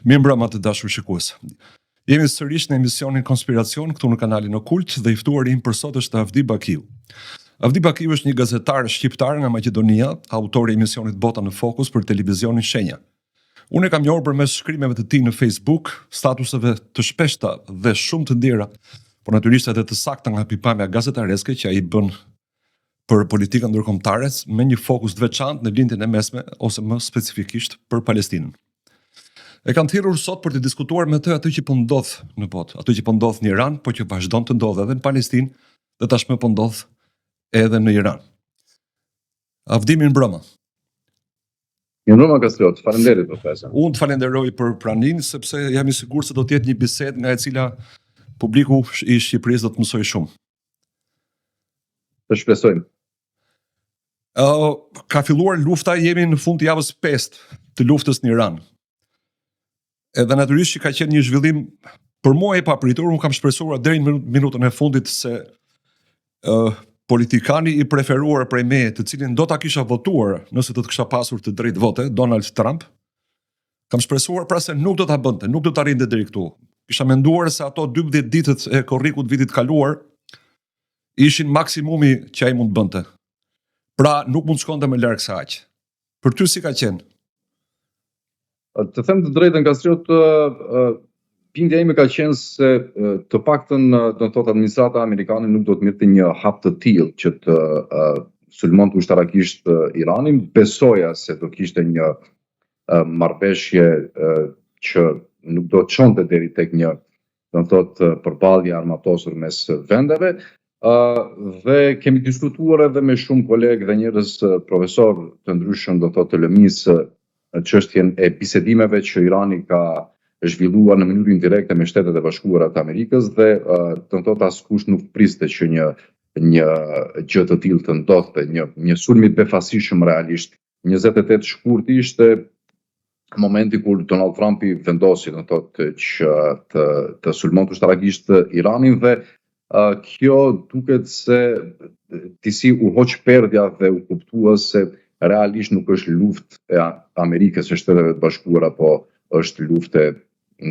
Mirë mbrëma të dashur shikues. Jemi sërish në emisionin Konspiracion këtu në kanalin Okult dhe i ftuari im për sot është Avdi Bakiu. Avdi Bakiu është një gazetar shqiptar nga Maqedonia, autori i emisionit Bota në Fokus për televizionin Shenja. Unë e kam njohur përmes shkrimeve të tij në Facebook, statuseve të shpeshta dhe shumë të ndjera, por natyrisht edhe të sakta nga pikpamja gazetareske që ai bën për politikën ndërkombëtare me një fokus të veçantë në lindjen e mesme ose më specifikisht për Palestinën. E kam thirrur sot për të diskutuar me të atë që po ndodh në botë, atë që po ndodh në Iran, por që vazhdon të ndodhë edhe në Palestinë dhe tashmë po ndodh edhe në Iran. Avdi, mirë mbrëma. Mirë mbrëma Kastriot, faleminderit profesor. Unë të falenderoj për praninë sepse jam i sigurt se do të jetë një bisedë nga e cila publiku i Shqipërisë do të mësojë shumë. Të shpresojmë. Ka filluar lufta, jemi në fund të javës 5 të luftës në Iran. Edhe natyrisht që ka qenë një zhvillim për mua i papritur, unë kam shpresuar deri në minutën e fundit se politikani i preferuar prej meje, të cilin do ta kisha votuar nëse do të kisha pasur të drejtë vote, Donald Trump, kam shpresuar pra se nuk do ta bënte, nuk do ta rinte deri këtu. Kisha menduar se ato 12 ditët e korrikut vitit kaluar ishin maksimumi që ai mund të bënte. Pra nuk mund shkonte më larg se aq. Për ty si ka qenë? Të them të drejtën Kastriot, bindja ime ka qenë se të paktën do të thotë administrata amerikane nuk do të merrte një hap të tillë që të sulmonte ushtarakisht Iranin. Besoja se do kishte një marrëveshje që nuk do të çonte deri tek një, do të thotë, përballje armatosur mes vendeve. Dhe kemi diskutuar edhe me shumë kolegë dhe njerëz profesor të ndryshëm, do të thotë, të lëmisë çështjen e bisedimeve që Irani ka zhvilluar në mënyrë indirekte me Shtetet e Bashkuara të Amerikës dhe do të thotë askush nuk priste që një gjë të tillë të ndodhte, një sulm i befasishëm realisht. 28 shkurt ishte momenti kur Donald Trumpi vendosi, do të thotë, që të sulmonte ushtarakisht Iranin dhe kjo duket se disi u hoq perdja dhe u kuptua se realisht nuk është luftë e Amerikës së Shteteve të Bashkuara, po është luftë e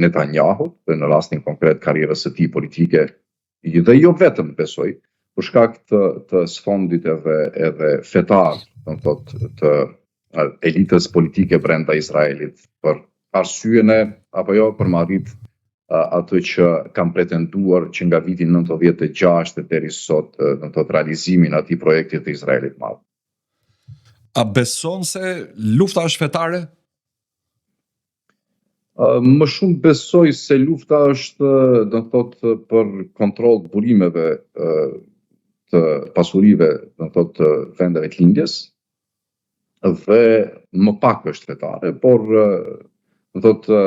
Netanyahut dhe në rastin konkret karrierës së tij politike dhe jo vetëm besoj, për shkak të sfondit edhe fetar, do të thotë, të elitës politike brenda Izraelit për arsyen apo jo për marrit atë që kam pretenduar që nga viti 96 deri sot, do të thotë, realizimin atij projekti të Izraelit madh. A beson se lufta është fetare? Më shumë besoj se lufta është, do të thotë, për kontroll të burimeve të pasurive, do të thotë, të vendeve të lindjes, dhe më pak është fetare, por do të thotë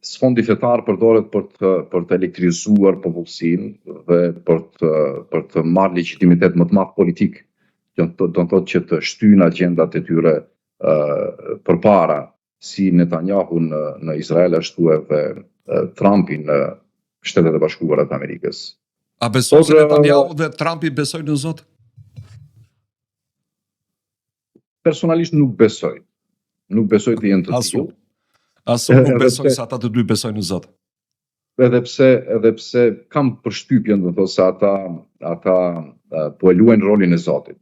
sfondi fetar përdoret për të elektrizuar popullsinë dhe për të marrë legjitimitet më të madh politik. Do të thotë që të shtyjnë agjendat e tyre përpara, si Netanyahu në Izrael, ashtu edhe Trumpi në Shtetet e Bashkuara të Amerikës. A beson se Netanyahu dhe Trumpi besojnë në Zot? Personalisht nuk besoj. Nuk besoj të jenë të tillë. Asu nuk besoj se ata të dy besojnë në Zot. Edhe pse kam përshtypjen, do të thotë, se ata po e luajnë rolin e Zotit.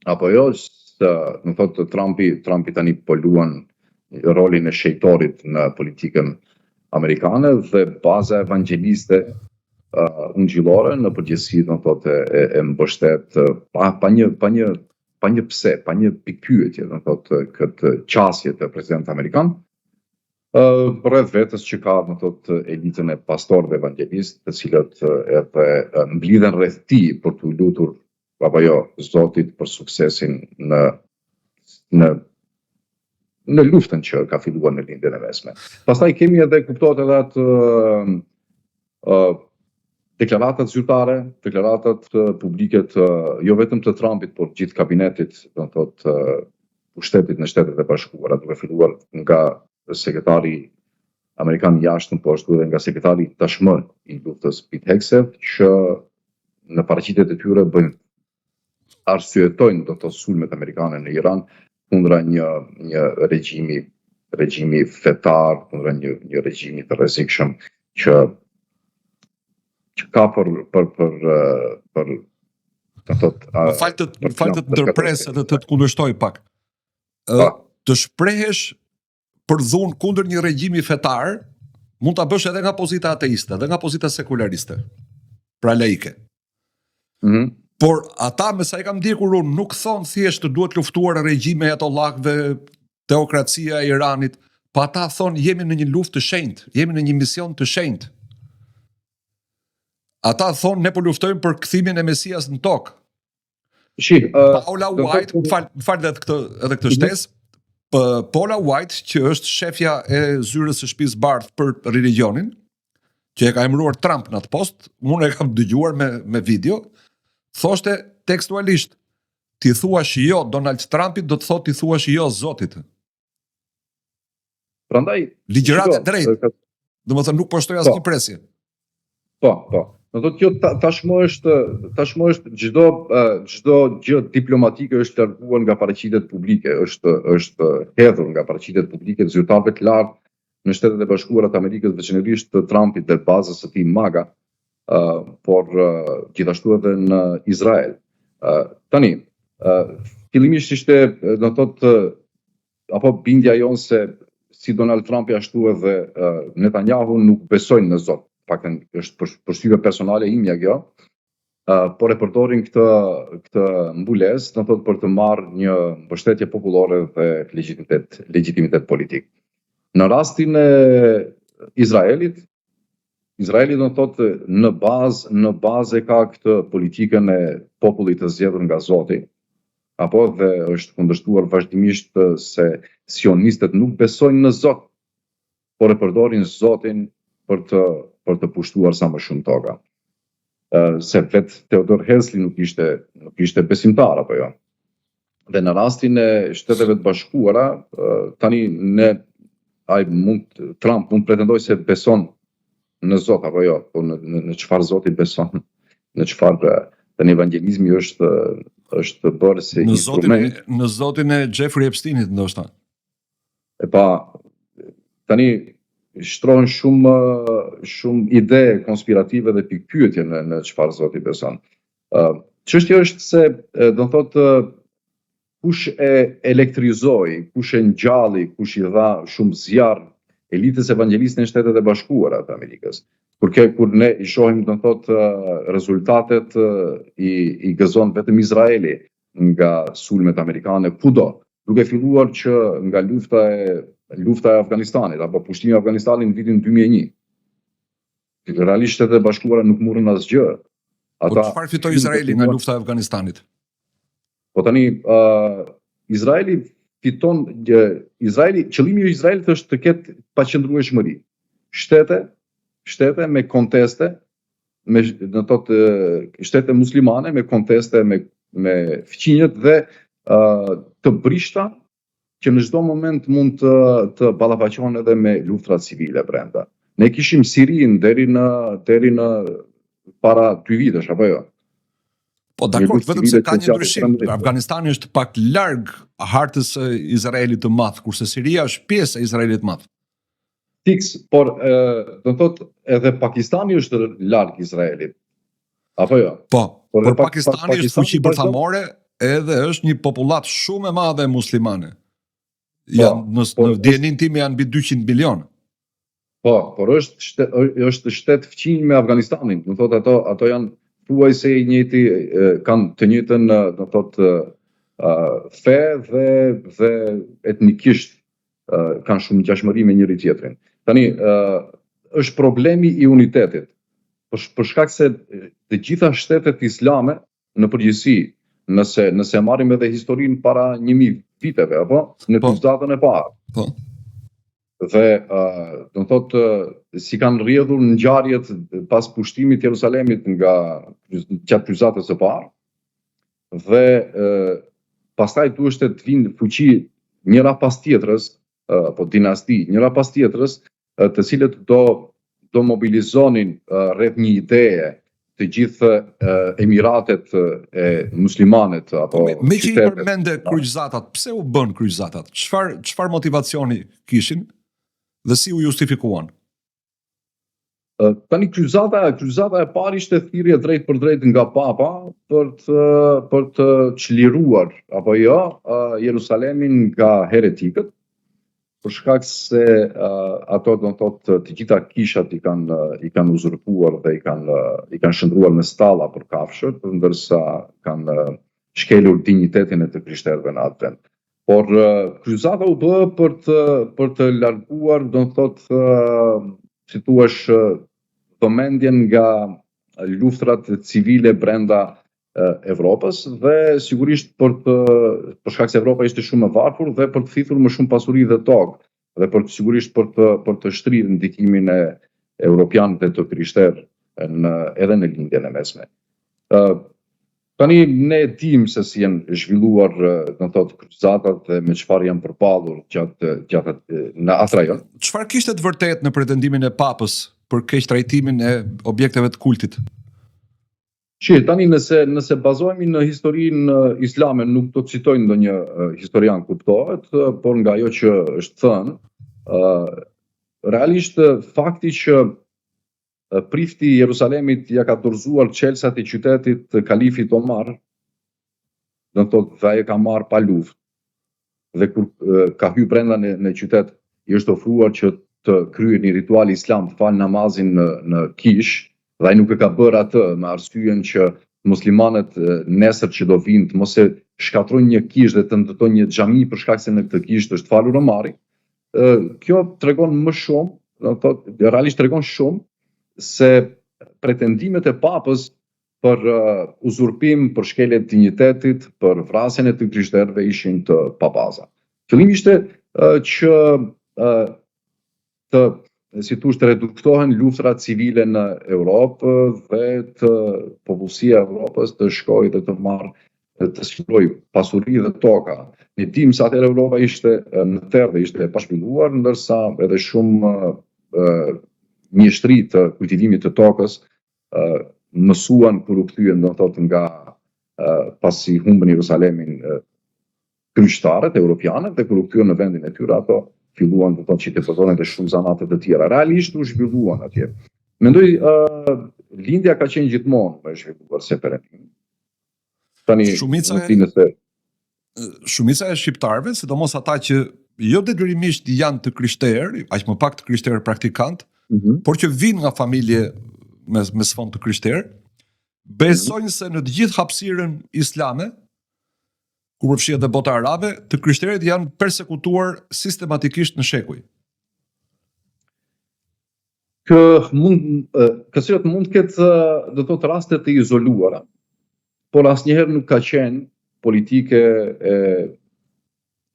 Apo jo, do të thotë, Trumpi tani po luan rolin e shejtorit në politikën amerikane dhe baza evangeliste ungjillore në përgjithësi, do të thotë, e mbështet pa një pse, pa një pikpyetje, do të thotë, këtë qasje të presidentit amerikan. Rreth vetes që ka, do të thotë, elitën e pastorëve evangelistë, të cilët edhe mblidhen rreth tij për t'u lutur apo jo Zotit për suksesin në luftën që ka filluar në lindjen e mesme. Pastaj kemi edhe, kuptohet, edhe atë deklaratat zyrtare, deklaratat publike jo vetëm të Trumpit, por gjithë kabinetit, do të thotë, pushtetit në Shtetet e Bashkuara, duke filluar nga sekretari amerikan i jashtëm, po ashtu edhe nga sekretari tashmë i luftës Pete Hegseth, që në paraqitjet e tyre arsyetojnë, do të thotë, sulmet amerikane në Iran kundra një regjimi regjimi fetar, një regjimi të rrezikshëm që ka për Më fal të ndërpres edhe të kundërshtoj pak. Të shprehesh për dhunë kundër një regjimi fetar, mund ta bësh edhe nga pozita ateiste, edhe nga pozita sekulariste. Pra laike. Por ata, me sa e kam ndjekur unë, nuk thonë thjesht të duhet luftuar regjime ajatollahëve, teokracia e Iranit, pa ata thonë jemi në një luftë të shenjtë, jemi në një mision të shenjtë. Ata thonë ne po luftojmë për kthimin e Mesias në tokë. Paula White, më fal edhe këtë shtesë, Paula White, që është shefja e zyrës së shtëpisë bardhë për religionin, që e ka emëruar Trump në atë post, unë e kam dëgjuar me video, thoshte tekstualisht, ti thuash jo Donald Trumpit, do të thotë ti thuash jo Zotit. Prandaj ligjëratë drejtë. Domethënë nuk poshtoj asnjë presje. Po. Do të kjo tashmë është çdo gjë diplomatike është larguar nga paraqitjet publike, është hedhur nga paraqitjet publike të zyrtarëve të lartë në Shtetet e Bashkuara të Amerikës, veçanërisht të Trumpit dhe bazës së tij MAGA, por gjithashtu edhe në Izrael. Tani, fillimisht ishte, do të thotë, apo bindja jonë se si Donald Trumpi ashtu edhe Netanyahu nuk besojnë në Zot. Paktën është përshtypje personale imja kjo, por e përdorin këtë mbulesë, do të thotë për të marrë një mbështetje popullore dhe legjitimitet politik. Në rastin e Izraelit do të thotë në bazë ka këtë politikën e popullit të zgjedhur nga Zoti, apo dhe është kundërshtuar vazhdimisht se sionistët nuk besojnë në Zot, por e përdorin Zotin për të pushtuar sa më shumë toka. Se vetë Theodor Herzli nuk ishte besimtar apo jo. Dhe në rastin e Shteteve të Bashkuara, tani Trump mund pretendoj se beson në Zot apo jo, po në çfarë Zoti beson, në çfarë tani evangelizmi është bërë si instrument. Në Zotin e Jeffrey Epsteinit ndoshta. Tani shtrohen shumë ide konspirative dhe pikpyetje në çfarë Zoti beson. Çështja është se do të thotë kush e elektrizoi, kush e ngjalli, kush i dha shumë zjarr elitës evangeliste në Shtetet e Bashkuara të Amerikës. Kur ne i shohim, do të thotë, rezultatet i gëzon vetëm Izraeli nga sulmet amerikane kudo, duke filluar që nga lufta e Afganistanit apo pushtimi i Afganistanit në vitin 2001. Realisht Shtetet e Bashkuara nuk morën asgjë. Po çfarë fitoi Izraeli nga lufta e Afganistanit? Po tani Izraeli fiton, qëllimi i Izraelit është të ketë paqëndrueshmëri. Shtete me konteste, do të thotë shtete muslimane me konteste me fqinjet dhe të brishta që në çdo moment mund të ballafaqohen edhe me luftra civile brenda. Ne kishim Sirin deri në para 2 vitesh apo jo. Po dakord, vetëm se ka një ndryshim. Afganistani është pak larg hartës së Izraelit të madh, kurse Siria është pjesë e Izraelit të madh. Fiks, por do të thotë edhe Pakistani është larg Izraelit. Apo jo? Po, por Pakistani është fuqi bërthamore edhe është një popullat shumë e madhe muslimane. Në djenin tim janë mbi 200 milion. Po, por është shtet fqinj me Afganistanin. Do thotë ato janë thuajse i njëjti, kanë të njëjtën, do thotë, fe dhe etnikisht kanë shumë ngjashmëri me njëri tjetrin. Tani është problemi i unitetit. Për shkak se të gjitha shtetet islame në përgjithësi, nëse marrim edhe historinë para 1000 viteve apo në Tuzatën e parë. Po. Dhe do të thotë si kanë rrjedhur ngjarjet pas pushtimit të Jerusalemit nga gjatë Tuzatës së parë. Dhe pastaj duhet të vinë fuqi njëra pas tjetrës, apo dinasti, njëra pas tjetrës, të cilët do mobilizonin rreth një ideje të gjithë emiratet e muslimanet apo Me që i përmende kryqëzatat, pse u bën kryqëzatat? Çfarë motivacioni kishin dhe si u justifikuan? Tani kryqëzata e parë ishte thirrje drejt për drejt nga Papa për të çliruar apo jo Jerusalemin nga heretikët, për shkak se ato do të thotë të gjitha kishat i kanë uzurpuar dhe i kanë shndruar në stalla për kafshët, ndërsa kanë shkelur dinjitetin e të krishterëve në atë vend. Por kryqëzata u bë për të larguar, do të thotë, si thuash, vëmendjen nga luftrat civile brenda Evropës dhe sigurisht për shkak se Evropa ishte shumë e varfër dhe për të thithur më shumë pasuri dhe tokë dhe sigurisht për të shtrirë ndikimin e europianëve të krishterë edhe në lindjen e mesme. Tani ne dim se si janë zhvilluar, do të thotë, kryqëzatat dhe me çfarë janë përpallur gjatë në atë rajon. Çfarë kishte të vërtetë në pretendimin e Papës për keq trajtimin e objekteve të kultit? Tani nëse bazohemi në historinë islame, nuk do të citoj ndonjë historian, kuptohet, por nga ajo që është thënë, realisht fakti që prifti i Jerusalemit ja ka dorëzuar çelësat e qytetit të kalifit Omar, do të thotë dhe ai ka marrë pa luftë. Dhe kur ka hyrë brenda në qytet, i është ofruar që të kryej një ritual islam, të falë namazin në kish, dhe ai nuk e ka bërë atë me arsyeën që muslimanët nesër që do vinë të mos e shkatrojnë një kish dhe të ndërtojnë një xhami për shkak se në këtë kish është falur Omari. Kjo tregon më shumë, do të thotë, realisht tregon shumë se pretendimet e Papës për uzurpim, për shkelje të dinjitetit, për vrasjen e të krishterëve ishin të pabaza. Qëllimi ishte që të reduktohen luftrat civile në Europë dhe të popullsia e Europës të shkojë dhe të marrë, të shkojë pasuri dhe toka. Ne dim se atëherë Europa ishte në terr dhe ishte e pazhvilluar, ndërsa edhe shumë mjeshtri të kultivimit të tokës mësuan kur u kthyen, do të thotë, nga pasi humbën Jerusalemin krishterët europianët dhe kur u kthyen në vendin e tyre, ato filluan, do të thotë, që të përdoren dhe shumë zanate të tjera. Realisht u zhvilluan atje. Mendoj lindja ka qenë gjithmonë më e zhvilluar se perëndimi. Tani shumica e shqiptarëve, sidomos ata që jo detyrimisht janë të krishterë, aq më pak të krishterë praktikant, por që vinë nga familje me sfond të krishterë, besojnë se në të gjithë hapësirën islame, ku përfshihet dhe bota arabe, të krishterët janë persekutuar sistematikisht në shekuj. Kësirët mund të ketë, do të thotë, raste të izoluara, por asnjëherë nuk ka qenë politike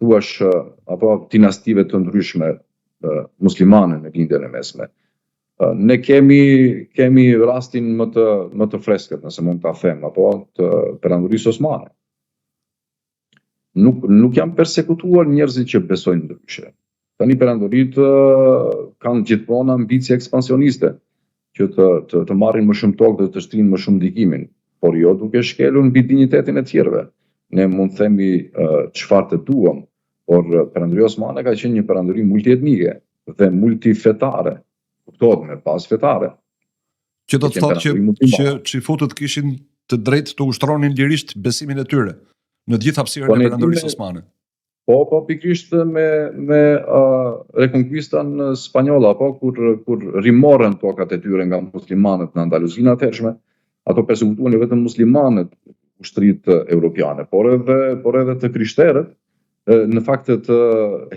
apo dinastive të ndryshme muslimane në lindjen e mesme. Ne kemi rastin më të freskët, nëse mund ta them, apo të perandorisë osmane. Nuk janë persekutuar njerëzit që besojnë ndryshe. Tani perandorit kanë gjithmonë ambicie ekspansioniste që të marrin më shumë tokë dhe të shtrinë më shumë ndikimin, por jo duke shkelur mbi dinjitetin e tjerëve. Ne mund të themi çfarë të duam, por perandoria osmane ka qenë një perandori multietnike dhe multifetare, kuptohet me bazë fetare. Që do të thotë që xifutët kishin të drejtë të ushtronin lirisht besimin e tyre në gjithë hapësirën e perandorisë osmane. Po, pikërisht me rekonkuistan spanjolle, apo kur rimorën tokat e tyre nga muslimanët në Andaluzinë atëhershme, ato persekutuan jo vetëm muslimanët ushtrisë europiane, por edhe të krishterët, në fakt të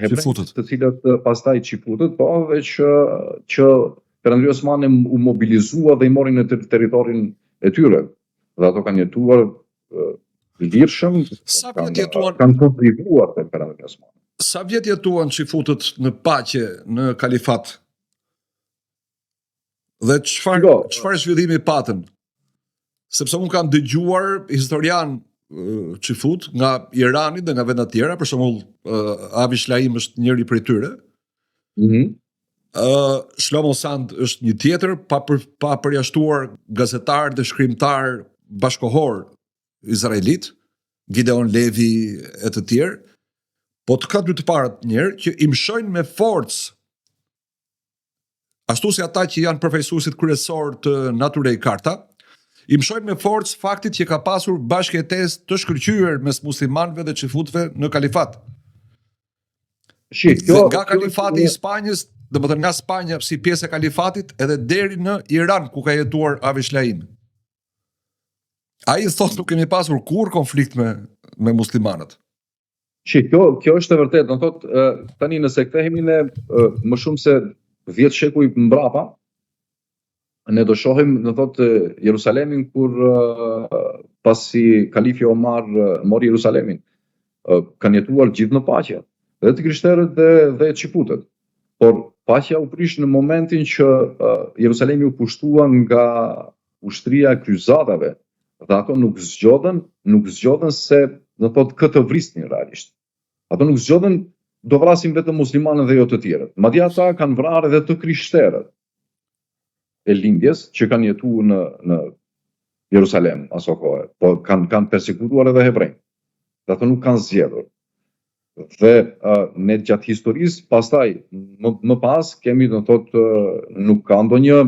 hebrejtë, të cilët pastaj çifutët, po, dhe që perandoria osmane u mobilizua dhe i morin në territorin e tyre. Dhe ato kanë jetuar lirshëm, kanë kontribuar te perandoria osmane. Sa vjet jetuan çifutët në paqe në kalifat? Dhe çfarë zhvillimi patën? Sepse unë kam dëgjuar historian çifut nga Irani dhe nga vende të tjera, për shembull Avi Shlaim është njëri prej tyre, Shlomo Sand është një tjetër, pa përjashtuar gazetar dhe shkrimtar bashkohor izraelit, Gideon Levi e të tjerë, po të këtë dy të parët njerë që i mshojnë me forcë, ashtu si ata që janë përfaqësuesit kryesor të Naturej Karta, i mshojnë me forcë faktit që ka pasur bashkëjetesë të shkëlqyer mes muslimanëve dhe xifutëve në kalifat. Nga kalifati i Spanjës, domethënë nga Spanja si pjesë e kalifatit edhe deri në Iran ku ka jetuar Avi Shlaim. Ai thotë nuk kemi pasur kur konflikt me muslimanët. Kjo është e vërtetë, do thotë tani nëse kthehemi ne më shumë se 10 shekuj mbrapa, ne do shohim, do thotë, Jerusalemin kur pasi kalifi Omar mori Jerusalemin, kanë jetuar gjithë në paqe, dhe të krishterët dhe xifutët. Por paqja u prish në momentin që Jerusalemi u pushtua nga ushtria e kryzatave, dhe ato nuk zgjodhen se, do thotë, këtë vrisnin realisht. Ato nuk zgjodhen do vrasin vetëm muslimanët dhe jo të tjerët. Madje ata kanë vrarë edhe të krishterët e lindjes që kanë jetuar në Jerusalem aso kohë, po kanë persekutuar edhe hebrejt. Dhe ato nuk kanë zgjedhur. Dhe ne gjatë historisë, pastaj më pas kemi, do thotë, nuk ka ndonjë,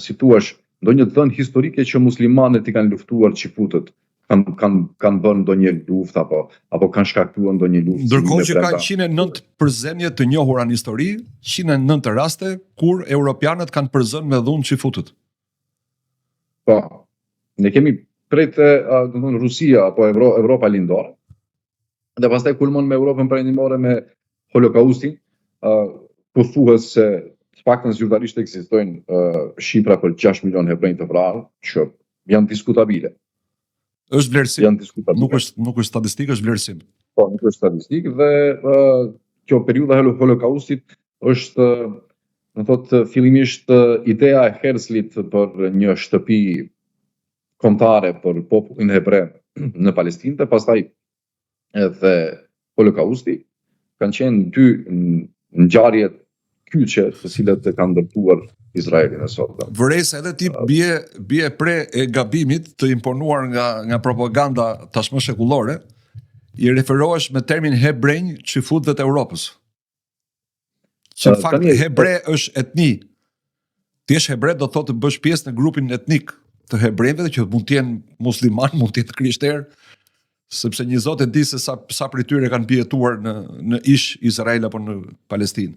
si thua, ndonjë dhënë historike që muslimanët i kanë luftuar xifutët, kanë bërë ndonjë luftë apo kanë shkaktuar ndonjë luftë. Ndërkohë që ka 109 përzemje të njohura në histori, 109 raste kur europianët kanë përzënë me dhunë xifutët. Po, ne kemi prej Rusia apo Evropa lindore, dhe pastaj kulmon me Europën perëndimore me Holokaustin, ku thuhet se të paktën zyrtarisht ekzistojnë shifra për 6 milion hebrejnë të vrarë, që janë diskutabile. Është vlerësim, nuk është statistikë, është vlerësim. Po, nuk është statistikë, dhe kjo periudha e Holokaustit është, do thotë, fillimisht ideja e Herzlit për një shtëpi kombëtare për popullin hebre në Palestinë, dhe pastaj edhe Holokausti kanë qenë dy ngjarje kyçe të cilat e kanë ndërtuar Izraelin e sotëm. Vëres edhe ti bie pre e gabimit të imponuar nga propaganda tashmë shekullore, i referohesh me termin hebrejnë xifutëve të Europës. Që në fakt hebre është etni. Ti je hebre do thotë të bësh pjesë në grupin etnik të hebrejve, që mund të jenë musliman, mund të jenë krishterë, sepse një zot e di se sa prej tyre kanë pjetuar në ish Izrael apo në Palestinë.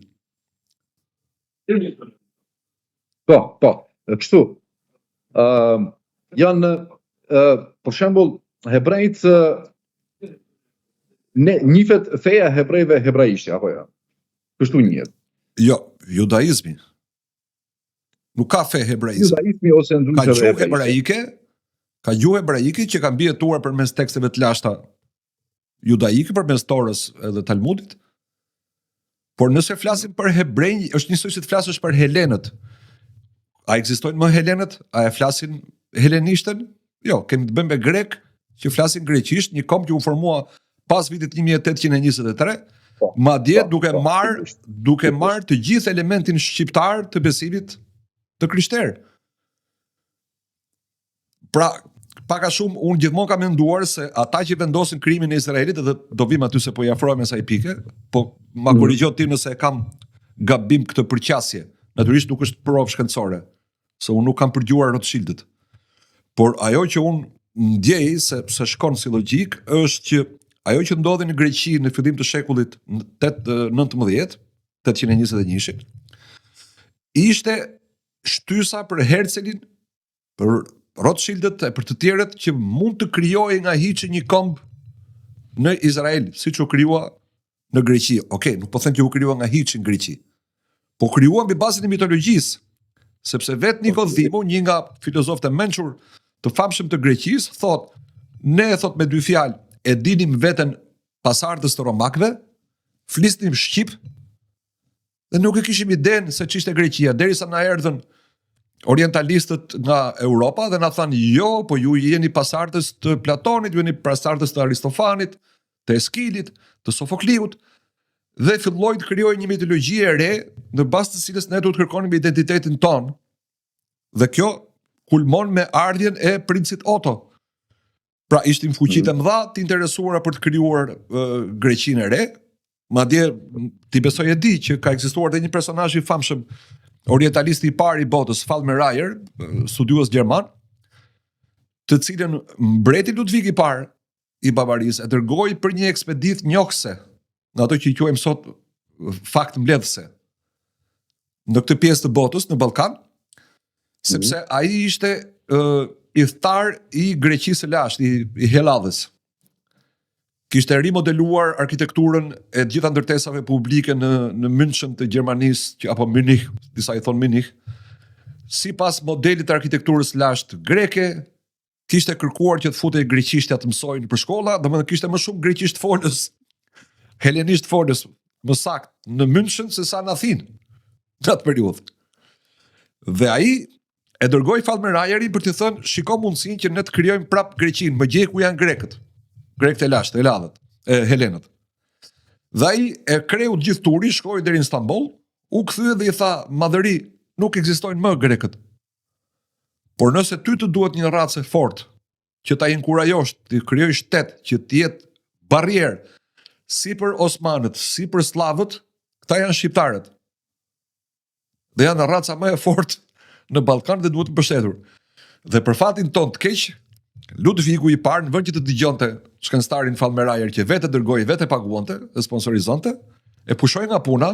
Po, kështu. Janë, për shembull, hebrejt, njihet feja e hebrejve hebraisht, apo jo? Kështu njihet. Jo, judaizmi. Nuk ka fe hebraizmi. Judaizmi ose ndryshe hebraike. Ka gjuhë hebraike që kanë mbijetuar përmes teksteve të lashta judaike, përmes Torës edhe Talmudit. Por nëse flasim për hebrejnë, është njësoj si të flasësh për helenët. A ekzistojnë më helenët? A e flasin helenishtën? Jo, kemi të bëjmë me grek që flasin greqisht, një kombë që u formua pas vitit 1823, madje duke marrë të gjithë elementin shqiptar të besimit të krishterë. Pra, paka shumë, unë gjithmonë kam menduar se ata që vendosin krimin e Izraelit, dhe do vim aty se po i afrohem e saj pike, po ma korrigjo ti nëse kam gabim këtë përqasje. Natyrisht nuk është provë shkencore, se unë nuk kam përgjuar Rothschildët. Por ajo që unë ndjej se shkon si logjik, është që ajo që ndodhi në Greqi në fillim të shekullit 19, 821, ishte shtysa për Herzelin, për Rothschildët e për të tjerët që mund të krijojë nga hiçi një kombë në Izrael, siç u krijua në Greqi. Okej, nuk po them që u krijua nga hiçi në Greqi. Po krijua mbi bazën e mitologjisë, sepse vetë Nikodhimu, një nga filozofët e mençur të famshëm të Greqisë, thotë, ne thot me dy fjalë, e dinim veten pasardhës të romakëve, flisnim shqip dhe nuk e kishim idenë se ç'ishte Greqia, derisa na erdhën orientalistët nga Europa dhe na thanë, jo, po ju jeni pasardhës të Platonit, ju jeni pasardhës të Aristofanit, të Eskilit, të Sofokliut, dhe filloi të krijojë një mitologji e re në bazë të cilës ne duhet kërkonim identitetin ton. Dhe kjo kulmon me ardhjen e princit Otto. Pra ishtim fuqitë e mëdha të interesuara për të krijuar Greqinë e re. Madje ti besoj e di që ka ekzistuar edhe një personazh i famshëm, orientalisti i parë i botës, Fallmeraier, studiues gjerman, të cilën mbreti Ludvig i parë i Bavarisë e dërgoi për një ekspeditë njohëse, në ato që i quajmë sot fakt mbledhëse, në këtë pjesë të botës, në Ballkan, sepse ai ishte i thtar i Greqisë së lashtë, i Helladhës. Kishte rimodeluar arkitekturën e gjitha ndërtesave publike në München të Gjermanisë, apo Munich, disa i thonë Munich, sipas modelit të arkitekturës lashtë greke. Kishte kërkuar që të futej greqishtja të mësojnë për shkolla, domethënë kishte më shumë greqisht folës, helenisht folës, më saktë, në München se sa në Athinë në atë periudhë. Dhe ai e dërgoi Fallmeraierin për të thënë, shiko mundësinë që ne të krijojmë prap Greqinë, më gjej ku janë grekët e lashtë, helenët. Dhe ai e kreu gjithë turi, shkoi deri në Stamboll, u kthye dhe i tha, madhëri, nuk ekzistojnë më grekët. Por nëse ty të duhet një racë e fortë që ta inkurajosh të krijojë shtet që të jetë barrierë si për osmanët, si për slavët, këta janë shqiptarët. Dhe janë raca më e fortë në Ballkan dhe duhet të mbështetur. Dhe për fatin ton të keq, Ludvigu i parë, në vend që të dëgjonte shkenstarin Fallmeraier që vetë dërgoi, vetë paguante, e sponsorizonte, e pushoi nga puna,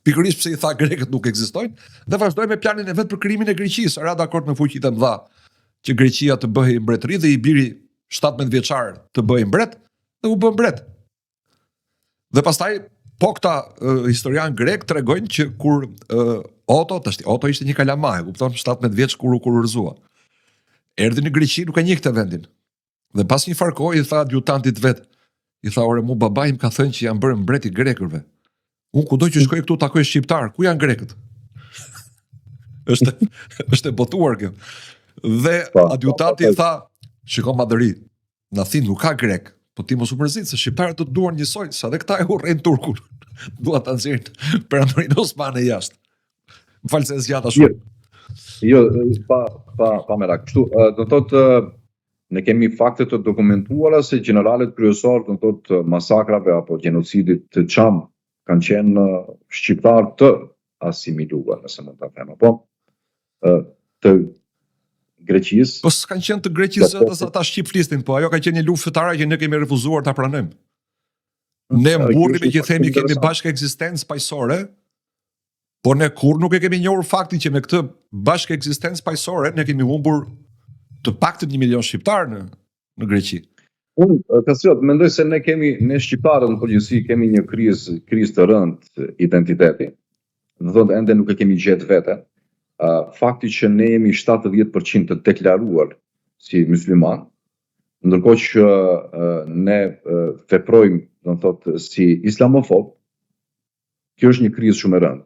pikërisht pse i tha grekët nuk ekzistojnë, dhe vazhdoi me planin e vet për krijimin e Greqisë, ra dakord me fuqitë e mëdha që Greqia të bëhej mbretëri dhe i biri 17 vjeçar të bëhej mbret, dhe u bë mbret. Dhe pastaj këta historian grek tregojnë që kur Otto ishte një kalama, e kupton, 17 vjeç kur u kurorëzua. Erdhi në Greqi, nuk e njeh këtë vendin. Dhe pas një farë kohë i tha adjutantit vet, i tha, ore, mu babai më ka thënë që janë bërë mbret i grekërve. Unë kudo që shkoj këtu takoj shqiptar, ku janë grekët? është e botuar kjo. Dhe adjutanti i tha, shiko madhëri, në Athinë nuk ka grek, po ti mos u mërzit se shqiptarët të duan njësoj, sa dhe këta e urrejnë turkun. Dua ta nxjerrin perandorin osmane jashtë. Më falë se zgjata shumë. Jo, pa merak. Kështu, do të thotë, ne kemi fakte të dokumentuara se generalet kryesor, do të thotë, masakrave apo genocidit të Çam kanë qenë shqiptar të asimiluar, nëse mund ta them, apo të Greqisë. Po s'kanë qenë të Greqisë ata shqip flisnin, po ajo ka qenë një luftë fetare që ne kemi refuzuar ta pranojmë. Ne mburrimi që themi kemi bashkë ekzistencë paqësore, por ne kur nuk e kemi njohur faktin që me këtë bashkë ekzistencë paqësore ne kemi humbur të paktën 1 milion shqiptar në Greqi. Unë, Kastriot, mendoj se ne shqiptarët në përgjithësi kemi një krizë të rëndë identiteti. Do thotë ende nuk e kemi gjetë vete. Fakti që ne jemi 70% të deklaruar si musliman, ndërkohë që ne veprojmë, do thotë, si islamofob, kjo është një krizë shumë e rëndë.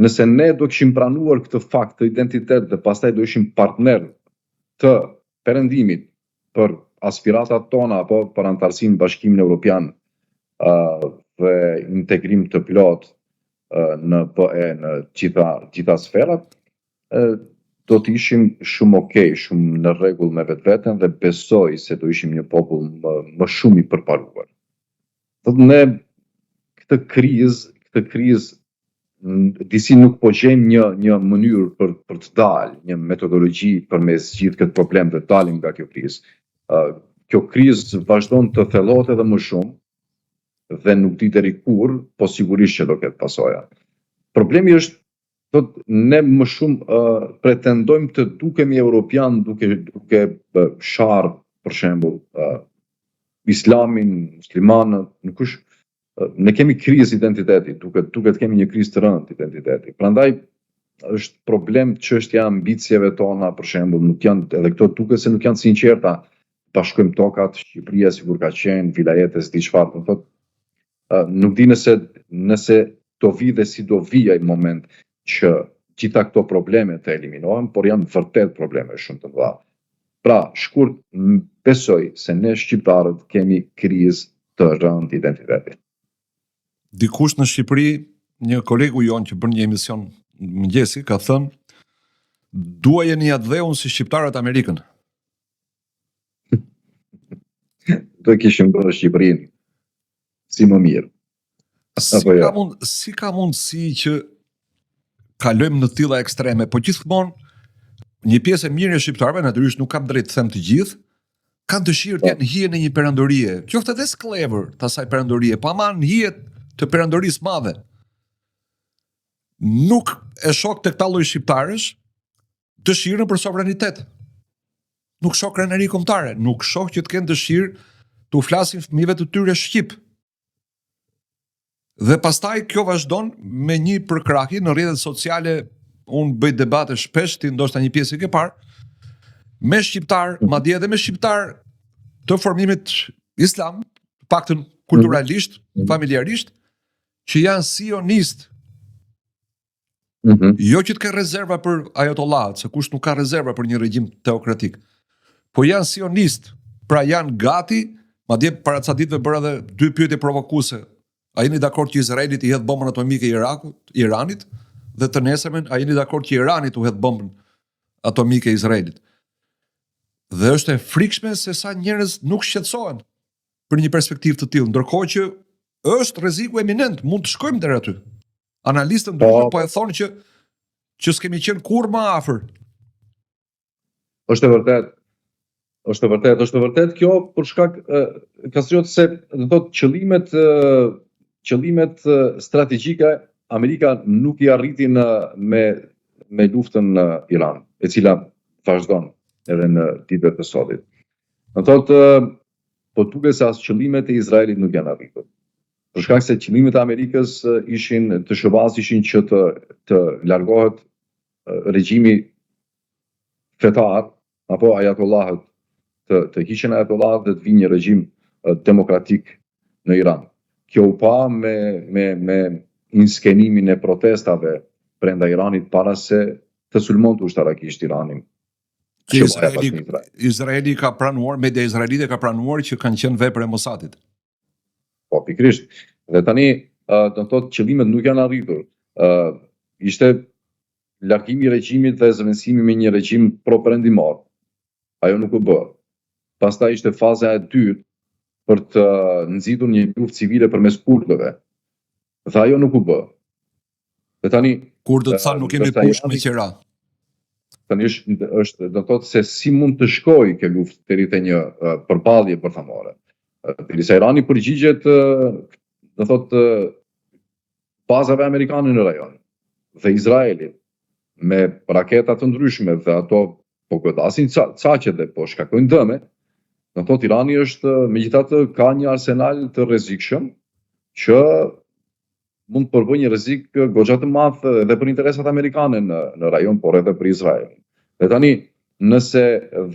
Nëse ne do kishim pranuar këtë fakt të identitet dhe pastaj do ishim partner të perëndimit për aspiratat tona apo për antarësinë në Bashkimin Evropian dhe integrim të plot në PE në gjitha sferat, do të ishim shumë okej, shumë në rregull me vetveten dhe besoj se do ishim një popull më shumë i përparuar. Ne këtë krizë disi nuk po gjejmë një mënyrë për të dalë, një metodologji përmes gjithë këtë problem të dalim nga kjo krizë. Kjo krizë vazhdon të thellohet edhe më shumë dhe nuk di deri kur, po sigurisht që do ketë pasoja. Problemi është ne më shumë pretendojmë të dukemi europian duke sharë, për shembull, islamin, muslimanët, ne kemi krizë identiteti, duke të kemi një krizë të rëndë identiteti. Prandaj është problem çështja ambicieve tona, për shembull, edhe këto duket se nuk janë sinqerta. Bashkojmë tokat, Shqipëria sikur ka qenë, vilajetes, diçfarë, do thotë. Nuk di nëse do vi dhe si do vi ai moment që gjitha këto probleme të eliminohen, por janë vërtet probleme shumë të mëdha. Pra, shkurt besoj se ne shqiptarët kemi krizë të rënd identitetit. Dikush në Shqipëri, një kolegu jon që bën një emision mëngjesi, ka thënë, duajeni ja dheun si shqiptarët Amerikën. Do kishim bërë Shqipërinë si më mirë. Si ka mundësi që kalojmë në tilla ekstreme, po gjithmonë një pjesë e mirë e shqiptarëve, natyrisht nuk kam drejt të them të gjithë, kanë dëshirë të jenë hije në një perandorie, qoftë edhe sklever të asaj perandorie, pa aman hije të perandorisë madhe. Nuk e shoh tek ta lloj shqiptarësh dëshirën për sovranitet. Nuk shoh krenari kombëtare, nuk shoh që të kenë dëshirë të u flasin fëmijëve të tyre shqip. Dhe pastaj kjo vazhdon me një përkrahje në rrjetet sociale, unë bëj debate shpesh, ti ndoshta një pjesë e ke parë, me shqiptar, madje edhe me shqiptar të formimit islam, paktën kulturalisht, familjarisht, që janë sionistë. Jo që të ka rezerva për ajatollahët, se kush nuk ka rezerva për një regjim teokratik, po janë sionistë, pra janë gati, madje para ca ditëve bëra edhe 2 pyetje provokuese. A jeni dakord që Izraeli i hedh bombën atomike Iranit, dhe të nesërmen a jeni dakord që Irani u hedh bombën atomike Izraelit? Dhe është e frikshme se sa njerëz nuk shqetësohen për një perspektivë të tillë, ndërkohë që është rreziku eminent, mund të shkojmë deri aty. Analistët ndonjëherë po e thonë që s'kemi qenë kurrë më afër. Është vërtet kjo për shkak Kastriot se do thotë qëllimet strategjike Amerika nuk i arriti me luftën në Iran, e cila vazhdon edhe në ditët e sotit. Do thotë po duket se as qëllimet e Izraelit nuk janë arritur. Për shkak se qëllimet e Amerikës ishin që të largohet regjimi fetar apo ajatollahët të hiqen ajatollahët dhe të vinë një regjim demokratik në Iran. Kjo u pa me inskenimin e protestave brenda Iranit para se të sulmonte ushtarakisht Iranin. Izraeli ka pranuar, media izraelite ka pranuar që kanë qenë vepër e Mossadit. Po, pikrisht. Dhe tani, do të thotë qëllimet nuk janë arritur. Ishte largimi i regjimit dhe zëvendësimi me një regjim pro-perëndimor. Ajo nuk u bë. Pastaj ishte faza e dytë për të nxitur një luftë civile përmes kurdëve. Dhe ajo nuk u bë. Dhe tani kurdët thanë nuk kemi kusht me qira. Tani është do të thotë se si mund të shkojë kjo luftë deri te një përballje bërthamore. Derisa Irani përgjigjet do thotë bazave amerikane në rajon dhe Izraeli me raketa të ndryshme dhe ato po godasin caqet dhe po shkaktojnë dëme, do thotë Irani është megjithatë ka një arsenal të rrezikshëm që mund të përbëjë një rrezik goxha të madh edhe për interesat amerikane në rajon, por edhe për Izraelin. Dhe tani, nëse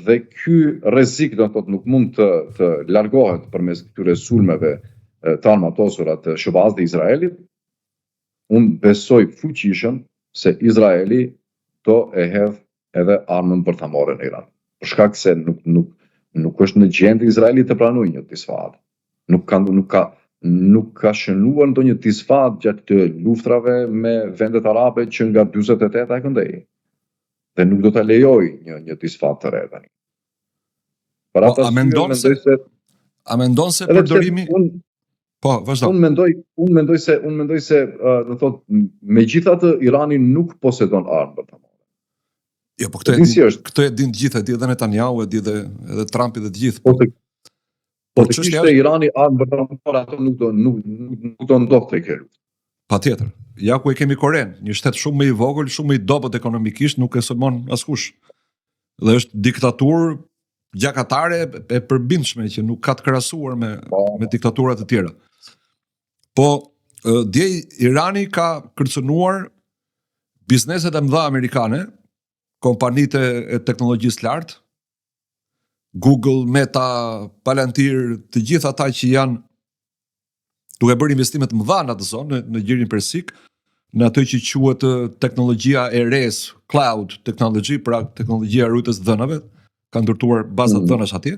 dhe ky rrezik do thotë nuk mund të largohet përmes këtyre sulmeve të armatosura të SBA-s dhe Izraelit, unë besoj fuqishëm se Izraeli do e hedh edhe armën bërthamore në Iran. Për shkak se nuk është në gjendje Izraeli të pranojë një disfat. Nuk ka shënuar ndonjë disfat gjatë të luftrave me vendet arabe që nga 48 e këndej. Dhe nuk do ta lejoj një disfat të re tani. A mendon se përdorimi po, vazhdo. Unë mendoj se do thotë megjithatë Irani nuk posedon armë bërthamore. Jo, po këtë e din të gjithë, e di edhe Netanyahu, e di edhe Trumpi dhe të gjithë. Po të kishte Irani armë bërthamore, ato nuk do ndodhte kjo luftë. Patjetër. Ja ku e kemi Koren, një shtet shumë më i vogël, shumë më i dobët ekonomikisht, nuk e sulmon askush. Dhe është diktaturë gjakatare e përbindshme që nuk ka të krahasuar me diktaturat e tjera. Po dje Irani ka kërcënuar bizneset e mëdha amerikane, kompanitë e teknologjisë lartë, Google, Meta, Palantir, të gjithë ata që janë duke bërë investimet mëdha në atë zonë, në Gjirin Persik, në atë që quhet teknologjia e res, cloud technology, pra teknologjia e rrugës dhënave, kanë ndërtuar baza dhënash atje.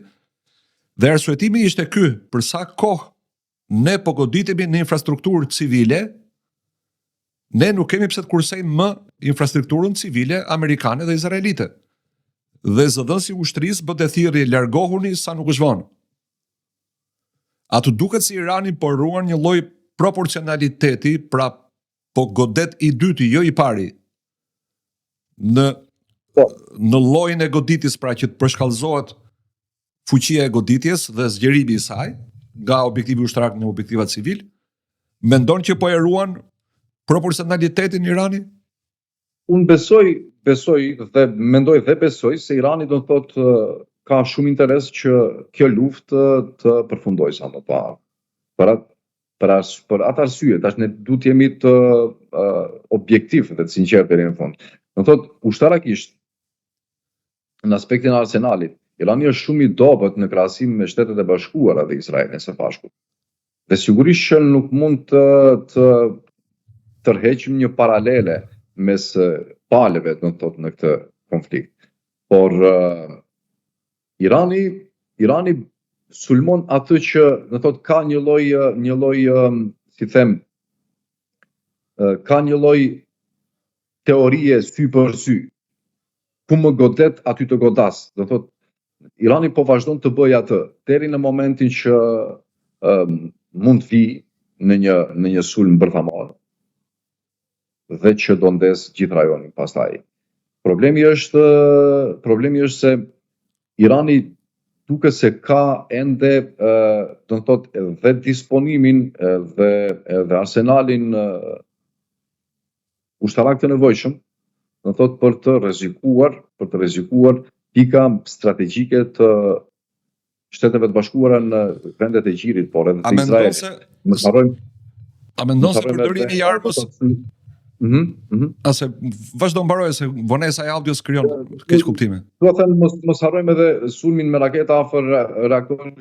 Dhe arsyetimi ishte ky, për sa kohë ne po goditemi në infrastrukturë civile, ne nuk kemi pse të kursejmë më infrastrukturën civile amerikane dhe izraelite. Dhe zëdhënësi i ushtrisë bë të thirrje largohuni sa nuk është vonë. Atë duket si Irani po ruan një lloj proporcionaliteti, pra po godet i dyti, jo i pari, në llojin e goditjes, pra që të përshkallëzohet fuqia e goditjes dhe zgjerimi i saj nga objektivi ushtrak në objektiva civil. Mendon që po e ruan proporcionalitetin Irani? Unë besoj dhe mendoj dhe besoj se Irani do të thotë ka shumë interes që kjo luftë të përfundojë sa më parë. Për atë arsye, tash ne duhet të jemi të objektiv dhe të sinqert deri në fund. Do thotë ushtarakisht në aspektin e arsenalit, Irani është shumë i dobët në krahasim me Shtetet e Bashkuara dhe Izraelin së bashku. Dhe sigurisht që nuk mund të tërheqim një paralele mes palëve, do të thotë, në këtë konflikt. Por Irani sulmon atë që, do thotë, ka një lloj, si them, ka një lloj teorie sy për sy. Ku më godet, aty të godas. Do thotë, Irani po vazhdon të bëjë atë deri në momentin që mund të vi në një sulm bërthamor dhe që do ndes gjithë rajonin pastaj. Problemi është se Irani duke se ka ende do të thotë dhe disponimin dhe arsenalin ushtarak të nevojshëm, do të thotë për të rrezikuar pika strategjike të Shteteve të Bashkuara në vendet e gjirit, por edhe të Izraelit. A mendon se përdorimi i armës Ase vazhdo mbaroj se vonesa e audios krijon keq kuptime. Do të them mos harrojmë edhe sulmin me raketa afër reaktorit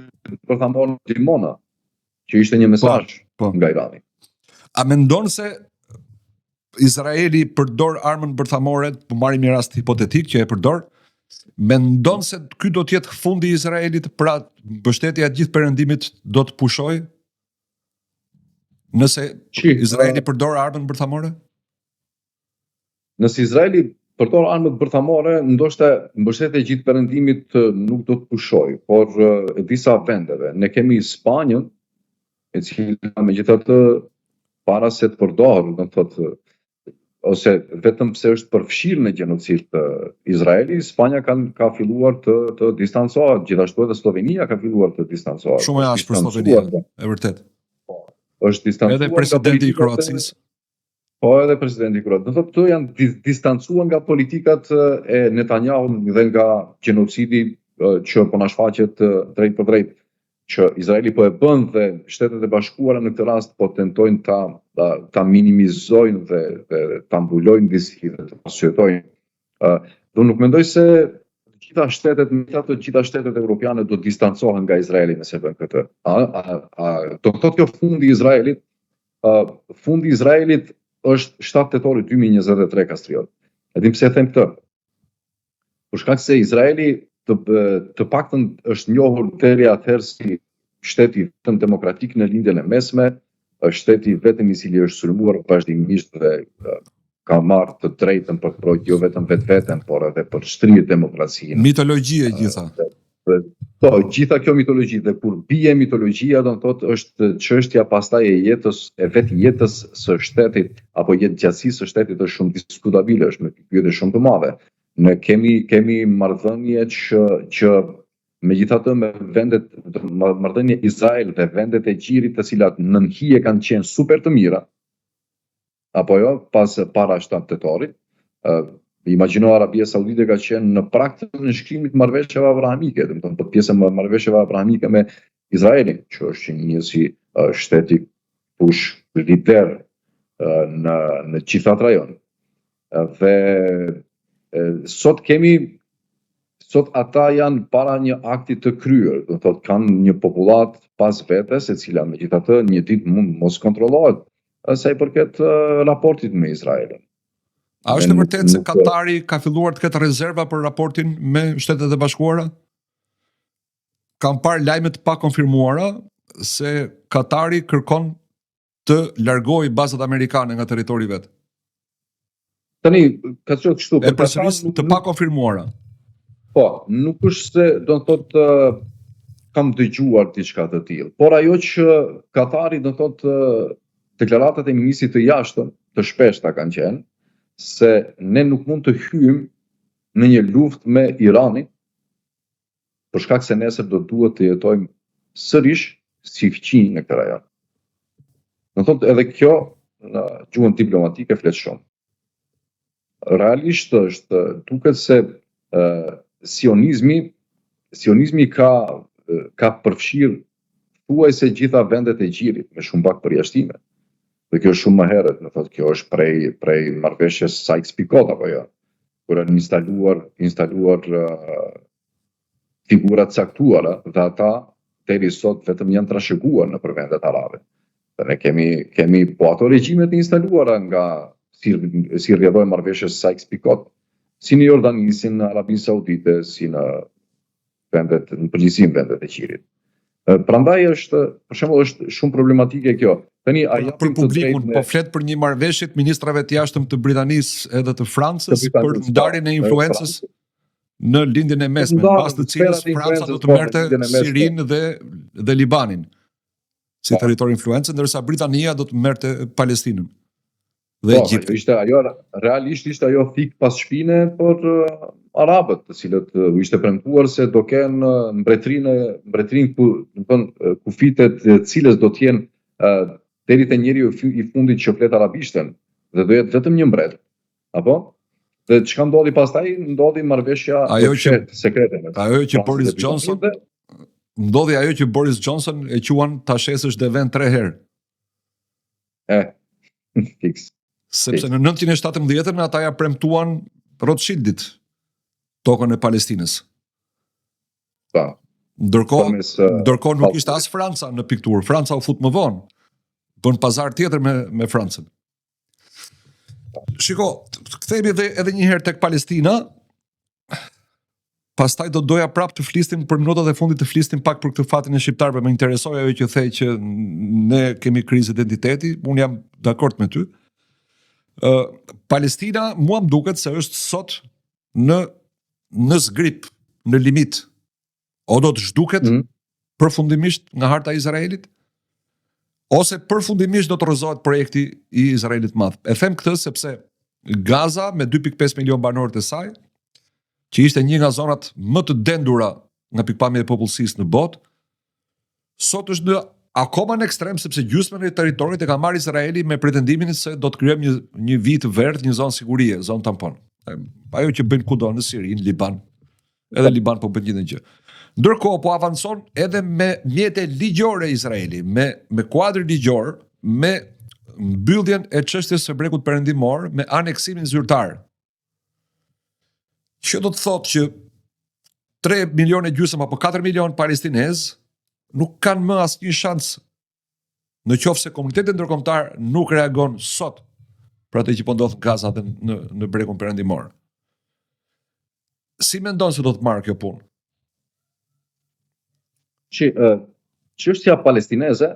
bërthamor Dimona, që ishte një mesazh nga Irani. A mendon se Izraeli përdor armën bërthamore, po marrim një rast hipotetik që e përdor, mendon se ky do të jetë fundi i Izraelit, pra mbështetja e gjithë perëndimit do të pushojë nëse Izraeli përdor armën bërthamore? Nëse Izraeli përdor armët bërthamore, ndoshta mbështetja e gjithë perëndimit nuk do të pushojë, por disa vendeve. Ne kemi Spanjën, e cila megjithatë para se të përdorë, do të thotë, ose vetëm pse është përfshirë në gjenocid të Izraeli, Spanja ka filluar të distancohet, gjithashtu edhe Slovenia ka filluar të distancohet. Shumë e ashpër për Slovenia, e vërtet. Është distancuar edhe presidenti i Kroacisë. Po edhe presidenti i Kroacisë. Do thotë këto janë distancuar nga politikat e Netanyahu dhe nga gjenocidi që po na shfaqet drejt për drejt, që Izraeli po e bën dhe Shtetet e Bashkuara në këtë rast po tentojnë ta minimizojnë dhe ta mbulojnë disi dhe të pasqyrtojnë. Do nuk mendoj se të gjitha shtetet evropiane do distancohen nga Izraeli nëse bën këtë. Do të thotë kjo fundi i Izraelit, fundi i Izraelit është 7 tetori 2023 Kastriot. E dim pse e them këtë. Për shkak se Izraeli të paktën është njohur deri atëherë si shteti vetëm demokratik në lindjen e mesme, shteti vetëm i cili është sulmuar vazhdimisht dhe ka marrë të drejtën për të mbrojtur jo vetëm vetveten, por edhe për shtrirë demokracinë. Mitologji e gjitha. Po, gjitha kjo mitologji, dhe kur bie mitologjia, do të thotë është çështja pastaj e jetës, e vetë jetës së shtetit apo jetëgjatësisë së shtetit është shumë diskutabile, është me pyetje shumë të mëdha. Ne kemi marrëdhënie që megjithatë me marrëdhënie Izrael dhe vendet e gjirit, të cilat nën hije kanë qenë super të mira, apo jo, para 7 tetorit. Imagjino Arabia Saudite ka qenë në prag të nënshkrimit të marrëveshjeve abrahamike, domethënë për pjesën e marrëveshjeve abrahamike me Izraelin, që është një si shteti push lider në gjithë atë rajon. Dhe sot ata janë para një akti të kryer, do thotë kanë një popullat pas vetes, e cila megjithatë një ditë mund mos kontrollohet sa i përket raportit me Izraelin. A është e vërtetë se Katari ka filluar të ketë rezerva për raportin me Shtetet e Bashkuara? Kam parë lajme të pakonfirmuara, se Katari kërkon të largojë bazat amerikane nga territori vet. Tani ka qenë kështu, E përsëris të pa konfirmuara. Po, nuk është se do të thotë kam dëgjuar diçka të tillë, por ajo që Katari do të thotë deklaratat e ministrit të jashtëm të shpeshta kanë qenë se ne nuk mund të hyjmë në një luftë me Iranin për shkak se nesër do duhet të jetojmë sërish si fqinj në këtë rajon. Do thotë edhe kjo në gjuhën diplomatike flet shumë. Realisht është duket se sionizmi ka përfshirë thuajse gjitha vendet e gjirit me shumë pak përjashtime. Dhe kjo është shumë më herët, në thotë kjo është prej marrëveshjes Sykes-Picot apo jo. Kur janë instaluar figura caktuara dhe ata deri sot vetëm janë trashëguar nëpër vendet arabe. Dhe ne kemi po ato regjimet e instaluara nga si rrjedhoi marrëveshjes Sykes-Picot, si në Jordani, si në Arabinë Saudite, si në vendet në përgjithësi vendet e qirit. Prandaj është, për shembull, është shumë problematike kjo. Tani për publikun, po flet për një marrëveshje të ministrave të jashtëm të Britanisë edhe të Francës për ndarjen e influencës në lindjen e mesme, pas të cilës Franca do të merrte Sirinë dhe Libanin si territor influencë, ndërsa Britania do të merrte Palestinën dhe Egjiptin. Realisht ishte ajo thik pas shpine për arabët, të cilët u ishte premtuar se do kenë mbretërinë kufitet të cilës do të jenë deri te njeriu i fundit që flet arabishtën dhe do jetë vetëm një mbret. Apo? Dhe çka ndodhi pastaj? Ndodhi marrëveshja sekrete. Ndodhi ajo që Boris Johnson e quan ta shesësh dhe vend 3 herë. Fiks. Sepse në 1917 ata ja premtuan Rothschildit tokën e Palestinës. Ndërkohë nuk ishte as Franca në pikturë. Franca u fut më vonë. Bën pazar tjetër me Francën. Shiko, kthehemi edhe një herë tek Palestina. Pastaj do doja prapë të flistim për minutat e fundit, të flistim pak për këtë fatin e shqiptarëve. Më interesoi ajo që thej që ne kemi krizë identiteti. Unë jam dakord me ty. Palestina mua më duket se është sot në zgrip, në limit. O do të zhduket përfundimisht nga harta e Izraelit, ose përfundimisht do të rrëzohet projekti i Izraelit madh. E them këtë sepse Gaza me 2.5 milion banorët e saj, që ishte një nga zonat më të dendura nga pikpamja e popullsisë në botë, sot është akoma në ekstrem sepse gjysmën e territorit e ka marrë Izraeli me pretendimin se do të krijojmë një vit të verdh, një zonë sigurie, zonë tampon. Ajo që bëjnë kudo në Siri, në Liban. Edhe Liban po bën gjithë gjë. Ndërkohë po avancon edhe me mjete ligjore Izraeli, me kuadër ligjor, me mbylljen e çështjes së Brekut Perëndimor, me aneksimin zyrtar. Që do të thotë që 3 milionë gjysmë apo 4 milionë palestinez nuk kanë më asnjë shans në qoftë se komuniteti ndërkombëtar nuk reagon sot për atë që po ndodh në Gaza dhe në Brekun Perëndimor. Si mendon se do të marrë kjo punë? Çështja palestineze,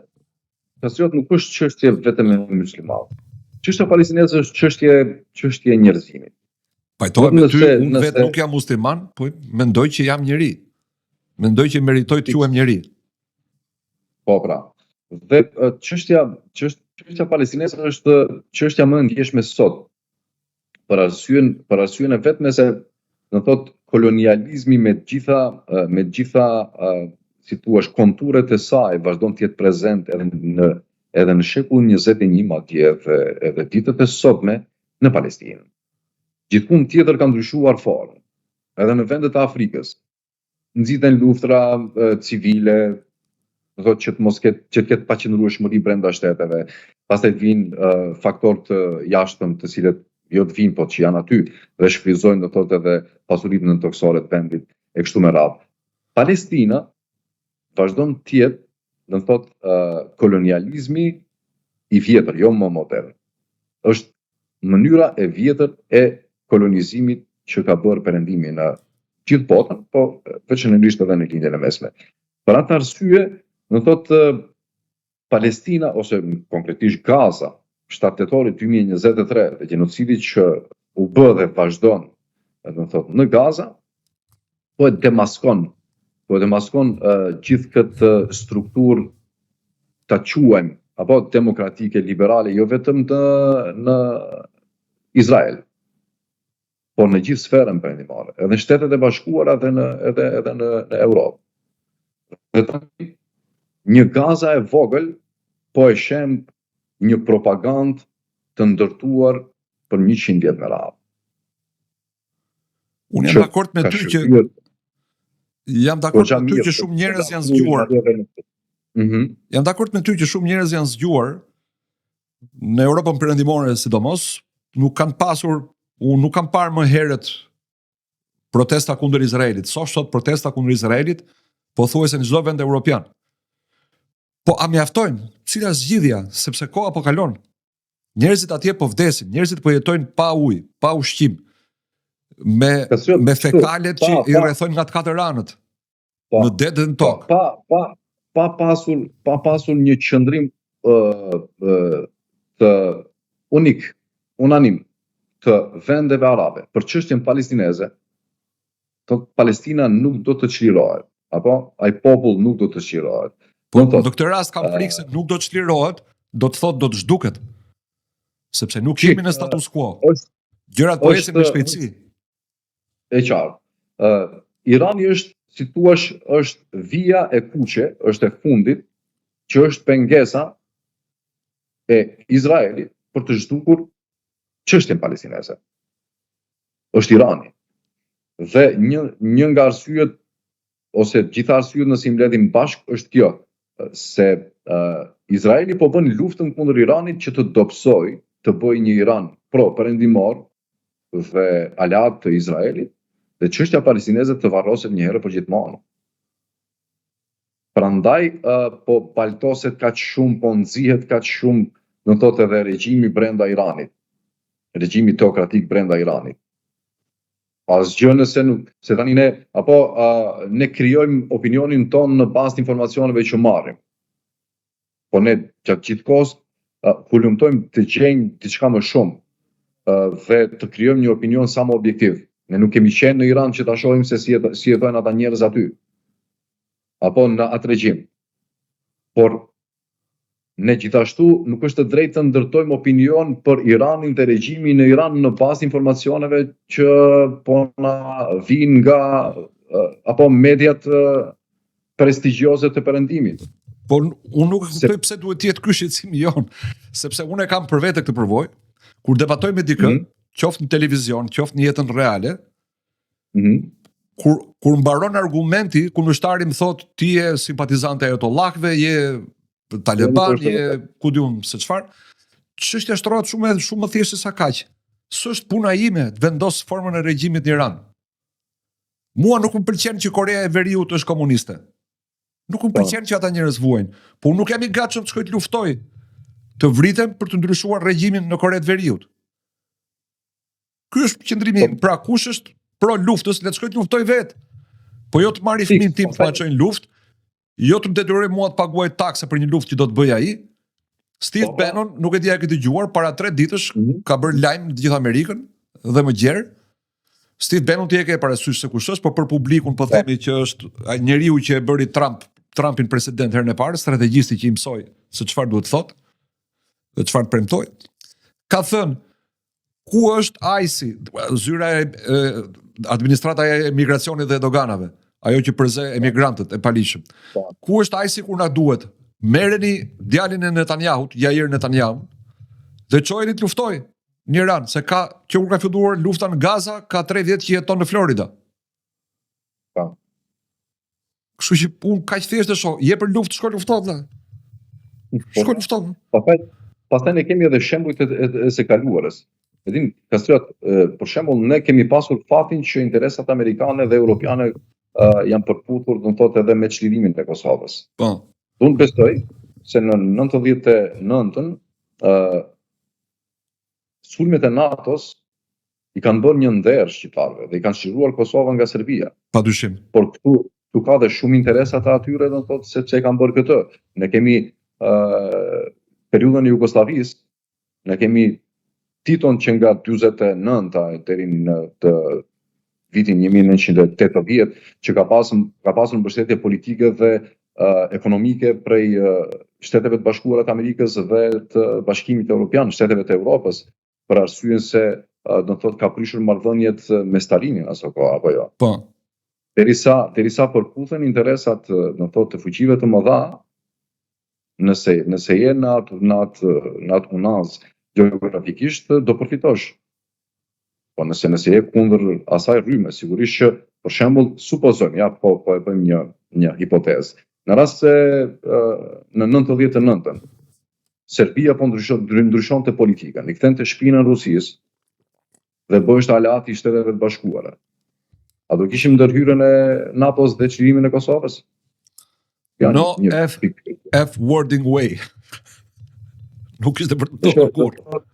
patriot nuk është çështje vetëm e muslimanëve. Çështja palestineze është çështje e njerëzimit. Pajtohem me ty, unë vetë nuk jam musliman, po mendoj që jam njeri. Mendoj që meritoj të quhem njeri. Po pra. Dhe çështja palestineze është çështja më e ndjeshme sot. Për arsyeën e vetme se do thotë kolonializmi me gjitha si thua konturet e saj vazhdon të jetë prezent edhe në shekullin 21 madje edhe ditët e sotme në Palestinë. Gjithkund tjetër ka ndryshuar fort. Edhe në vendet e Afrikës nxiten luftra civile, do thotë që të ketë paqëndrueshmëri brenda shteteve. Pastaj vinë faktorë të jashtëm, të cilët jo të vinë, po që janë aty dhe shfryzojnë do thotë edhe pasurinë nëntoksore të vendit e kështu me radhë. Palestina vazhdon të jetë, do thotë, kolonializmi i vjetër, jo më modern. Është mënyra e vjetër e kolonizimit që ka bërë Perëndimi në gjithë botën, po veçanërisht edhe në lindjen e mesme. Për atë arsye, Do thotë Palestina ose konkretisht Gaza, 7 tetorit 2023, dhe gjenocidi që u bë dhe vazhdon, do thotë në Gaza, po e demaskon gjithë këtë strukturë ta quajmë apo demokratike, liberale, jo vetëm në Izrael, por në gjithë sferën perëndimore, edhe në Shtetet e Bashkuara edhe në Europë. Dhe tani një Gaza e vogël po e shem një propagandë të ndërtuar për 100 vjet me radhë. Unë jam dakord me ty që shumë njerëz janë zgjuar. Jam dakord me ty që shumë njerëz janë zgjuar në Europën perëndimore sidomos, nuk kam parë më herët protesta kundër Izraelit. Sot protesta kundër Izraelit pothuajse në çdo vend evropian. Po a mjaftojnë? Cila zgjidhja? Sepse koha po kalon. Njerëzit atje po vdesin, njerëzit po jetojnë pa ujë, pa ushqim, me fekalet që i rrethojnë nga të katër anët në det dhe në tokë. Pa pasur një qëndrim të unanim të vendeve arabe për çështjen palestineze, Palestina nuk do të çlirohet, apo ai popull nuk do të çlirohet. Po në këtë rast kam frikë se nuk do të çlirohet, do të thotë do të zhduket. Sepse nuk jemi në status quo. Gjërat po ecin me shpejtësi. E qartë. Irani është, si thua, është vija e kuqe, është e fundit, që është pengesa e Izraelit për të zhdukur çështjen palestineze. Është Irani. Dhe një nga arsyet ose gjitha arsyet nëse i mbledhim bashkë është kjo, se Izraeli po bën luftën kundër Iranit që të dobësoj, të bëjë një Iran pro-perëndimor dhe aleat të Izraelit, dhe çështja palestineze të varroset një herë për gjithmonë. Prandaj po paltoset kaq shumë, po nxihet kaq shumë, do të thotë edhe regjimi brenda Iranit, regjimi teokratik brenda Iranit. Asgjë nëse nuk, se tani ne krijojmë opinionin ton në bazë të informacioneve që marrim. Po ne gjatë gjithë kohës hulumtojmë të gjejmë diçka më shumë dhe të krijojmë një opinion sa më objektiv. Ne nuk kemi qenë në Iran që ta shohim se si jetojnë ata njerëz aty, apo në atë regjim. Por ne gjithashtu nuk është të drejtë të ndërtojmë opinion për Iranin dhe regjimin në Iran në bazë informacioneve që po na vijnë nga apo mediat prestigjioze të perëndimit. Po unë nuk e kuptoj pse duhet të jetë ky shqetësimi jon, sepse unë e kam për vete këtë përvojë, kur debatoj me dikë, qoftë në televizion, qoftë në jetën reale, kur mbaron argumenti, kundërshtari më thotë ti je simpatizante e Ayatollahëve, je Taliban, ku diun se çfarë, çështja shtrohet shumë më thjesht se sa kaq. S'është puna ime të vendos formën e regjimit në Iran. Mua nuk më pëlqen që Korea e Veriut është komuniste. Nuk më pëlqen që ata njerëz vuajnë, po nuk jam i gatshëm të shkoj të luftoj, të vritem për të ndryshuar regjimin në Korea të Veriut. Ky është qëndrimi im. Pra kush është pro luftës, le të shkoj të luftoj vetë. Po jo të marri fëmin tim të ma çojnë luftë, jo të më detyroj mua të paguaj takse për një luftë që do të bëj ai. Steve Bannon, nuk e di a ke dëgjuar, para 3 ditësh ka bërë lajm në të gjithë Amerikën dhe më gjerë. Steve Bannon ti e ke parasysh se kush është, por për publikun po themi që është ai njeriu që e bëri Trumpin president herën e parë, strategjisti që i mësoi se çfarë duhet thotë dhe çfarë premtoi. Ka thënë ku është ICE, zyra e administrata e emigracionit dhe doganave, ajo që përze emigrantët e paligjshëm. Ku është ICE kur na duhet? Merreni djalin e Netanyahut, Jair Netanyahu, dhe çojeni të luftoj në Iran, se kur ka filluar lufta në Gaza, ka 3 vjet që jeton në Florida. Kështu që unë kaq thjesht e shoh, je për luftë, shko lufto vëlla. Shko lufto. Pastaj ne kemi edhe shembujt e së kaluarës. Edhin Kastriot, për shembull, ne kemi pasur fatin që interesat amerikane dhe europiane janë përputhur, do të thotë, edhe me çlirimin të Kosovës. Po. Unë besoj se në 99-ën sulmet e NATO-s i kanë bërë një nder shqiptarëve dhe i kanë çliruar Kosovën nga Serbia. Padyshim. Por tu ka dhe shumë interesat e atyre, do të thotë se pse kanë bërë këtë. Ne kemi periudhën e Jugosllavisë, ne kemi Titon që nga 49-a deri në të vitin 1980 që ka pasur mbështetje politike dhe ekonomike prej Shteteve të Bashkuara të Amerikës dhe të Bashkimit Evropian, Shteteve të Evropës, për arsyen se do të thotë ka prishur marrëdhëniet me Stalinin aso kohë apo jo. Po. Derisa përputhen interesat do të thotë të fuqive të mëdha, nëse je në atë unaz geografikisht do përfitosh. Po nëse je kundër asaj rrymë, sigurisht që për shembull supozojmë, po e bëjmë një hipotezë. Në rast se në 99-ën Serbia po ndryshonte politikën, i kthente shpinën Rusisë dhe bëheshte aleati i Shteteve të Bashkuara. A do kishim ndërhyrjen e NATO-s dhe çlimin e Kosovës? No F wording way. Nuk ishte për të kurrë.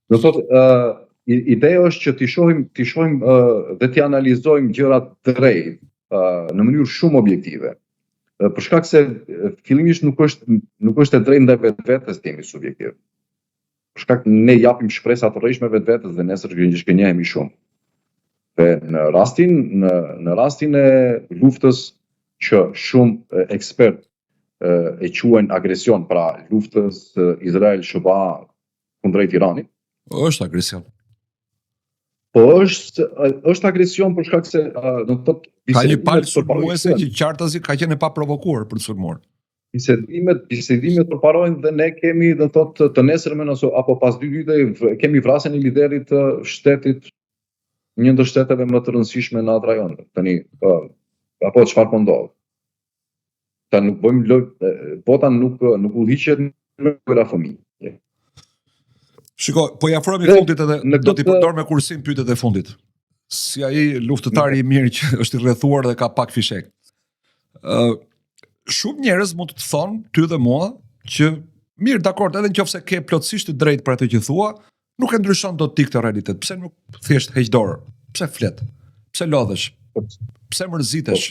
Do thotë ideja është që ti shohim dhe ti analizojmë gjërat drejt në mënyrë shumë objektive. Për shkak se fillimisht nuk është e drejtë ndaj vetvetes të jemi subjektiv. Për shkak ne japim shpresa të rrejshme vetvetes dhe nesër shkënjehemi shumë. Dhe në rastin e luftës që shumë ekspert e quajnë agresion, pra luftës Izrael-SHBA kundrejt Iranit. Është agresion. Po është agresion për shkak se do të thotë ka një palë sulmuese që qartazi ka qenë pa provokuar për të sulmuar. Bisedimet përparojnë dhe ne kemi do të thotë të nesërmen apo pas 2 vite kemi vrasjen e liderit të shtetit, një ndër shteteve më të rëndësishme në atë rajon. Tani apo çfarë po ndodh? Ta nuk bëjmë bota nuk udhiqet në këra fëmijë. Shiko, po i afrohemi fundit edhe do t'i përdor me kursim pyetjet e fundit. Si ai luftëtari i mirë që është i rrethuar dhe ka pak fishek. Shumë njerëz mund të thonë ty dhe mua që mirë, dakord, edhe nëse ke plotësisht të drejtë për atë që thua, nuk e ndryshon dot ti këtë realitet. Pse nuk thjesht heq dorë? Pse flet? Pse lodhesh? Pse mërzitesh?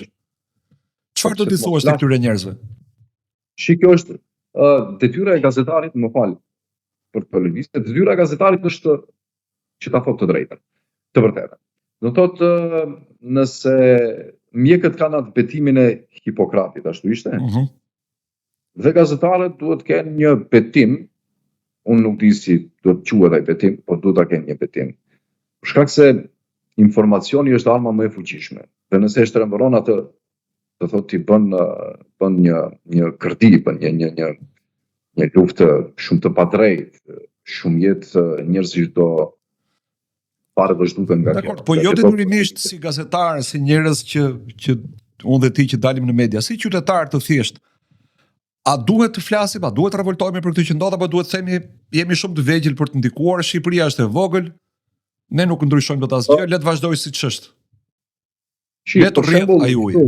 Çfarë do t'i thuash te këtyre njerëzve? Kjo është detyra e gazetarit, më fal, për të lëvizje, detyra e gazetarit është që ta thotë të drejtën, të vërtetën. Do thotë nëse mjekët kanë atë betimin e Hipokratit, ashtu ishte? Dhe gazetarët duhet të kenë një betim, unë nuk di si duhet të quhet ai betim, por duhet ta kenë një betim. Për shkak se informacioni është arma më e fuqishme. Dhe nëse e shtrembëron atë, do thotë ti bën një kërdi, bën një luftë shumë të padrejtë, shumë jetë njerëzish do parë vazhduten nga kjo. Dakor, po jo detyrimisht si gazetar, si njerëz që unë dhe ti që dalim në media, si qytetar të thjesht. A duhet të flasim, a duhet të revoltojmë për këtë që ndodh, apo duhet të themi jemi shumë të vegjël për të ndikuar, Shqipëria është e vogël, ne nuk ndryshojmë dot asgjë, le të vazhdojë siç është. Le të rrjedh ai ujë.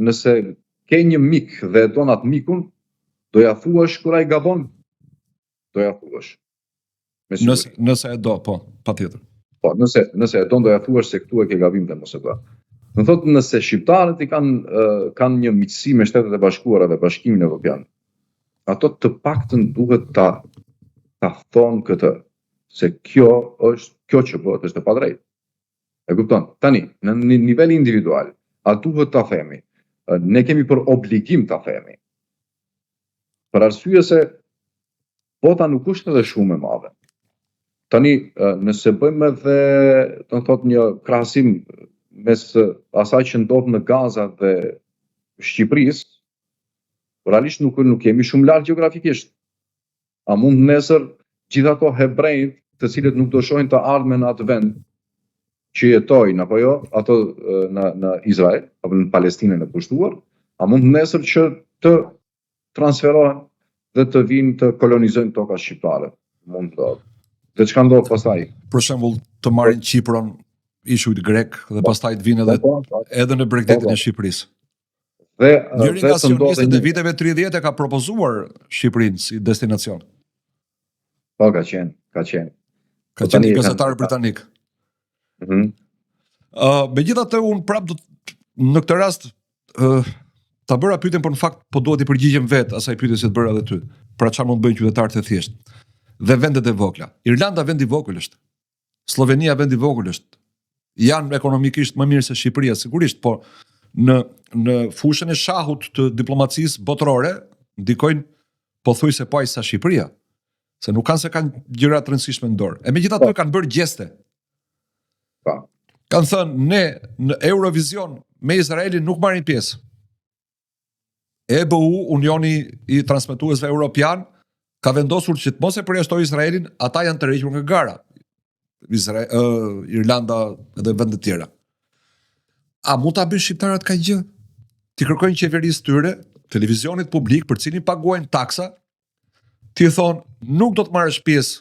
Nëse ke një mik dhe e don atë mikun, do ja thuash kur ai gabon. Do ja thuash. Nëse e do, po, patjetër. Po, nëse e don do ja thuash se këtu e ke gabim dhe mos e bë. Do thotë nëse shqiptarët i kanë një miqësi me Shtetet e Bashkuara dhe Bashkimin Evropian, ato të paktën duhet ta thonë këtë, se kjo që bëhet është e padrejtë. E kupton? Tani, në nivel individual, a duhet ta themi? Ne kemi për obligim ta themi. Për arsye se bota nuk është edhe shumë e madhe. Tani, nëse bëjmë edhe, do të thotë, një krahasim mes asaj që ndodh në Gaza dhe Shqipërisë, realisht nuk jemi shumë larg gjeografikisht. A mund nesër gjithë ato hebrejt, të cilët nuk do shohin të ardhmen në atë vend që jetojnë apo jo, ato në Izrael apo në Palestinën e pushtuar, a mund nesër që të transferohen dhe të vinë të kolonizojnë toka shqiptare? Mund të. Dhe çka ndodh pastaj? Për shembull, të marrin Kipron, ishujt grek dhe pastaj të vinë edhe në Bregdetin e Shqipërisë. Njëri nga sionistët e viteve 30 e ka propozuar Shqipërinë si destinacion. Po, ka qenë. Ka qenë një gazetar britanik. Megjithatë unë prap në këtë rast ta bëra pyetjen, por në fakt po duhet i përgjigjem vetë asaj pyetje që të bëra edhe ty. Pra çfarë mund të bëjnë qytetarët e thjeshtë dhe vendet e vogla. Irlanda vend i vogël është. Slovenia vend i vogël është. Janë ekonomikisht më mirë se Shqipëria sigurisht, por në fushën e shahut të diplomacisë botërore ndikojnë pothuajse pa sa Shqipëria. Se nuk kanë se kanë gjëra të rëndësishme në dorë. E megjithatë kanë bërë gjeste. Kanë thënë ne në Eurovision me Izraelin nuk marrim pjesë. EBU, Unioni i Transmetuesve Europian, ka vendosur që të mos e përjashtoj Izraelin, ata janë të rrequr nga gara. Irlanda edhe vende të tjera. A mund ta bëjnë shqiptarët ka gjë? Ti kërkojnë qeverisë tyre, televizionit publik për cilin paguajnë taksa, ti thon nuk do të marrësh pjesë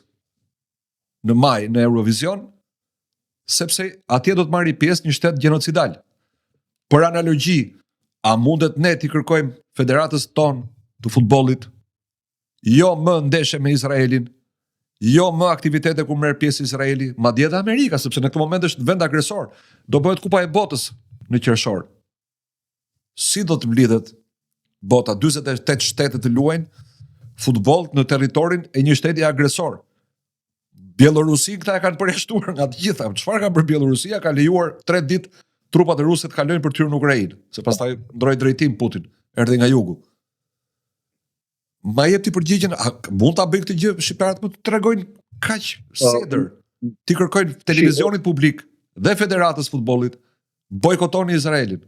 në maj në Eurovision, sepse atje do të marrë pjesë një shtet gjenocidal. Për analogji, a mundet ne ti kërkojmë federatës tonë të futbollit jo më ndeshje me Izraelin, jo më aktivitete ku merr pjesë Izraeli, madje edhe Amerika, sepse në këtë moment është vend agresor. Do bëhet Kupa e Botës në qershor. Si do të mblidhet bota? 48 shtete të luajnë futboll në territorin e një shteti agresor. Bielorusin këta e kanë përjashtuar nga të gjitha. Çfarë ka bërë Bielorusia? Ka lejuar 3 ditë trupat e ruse të kalojnë për të hyrë në Ukrainë, se pastaj ndroi drejtim Putin, erdhi nga jugu. Ma jep ti përgjigjen, a mund ta bëj këtë gjë shqiptarët më të tregojnë kaq sedër? Ti kërkojnë televizionit publik dhe Federatës Futbollit bojkotoni Izraelin.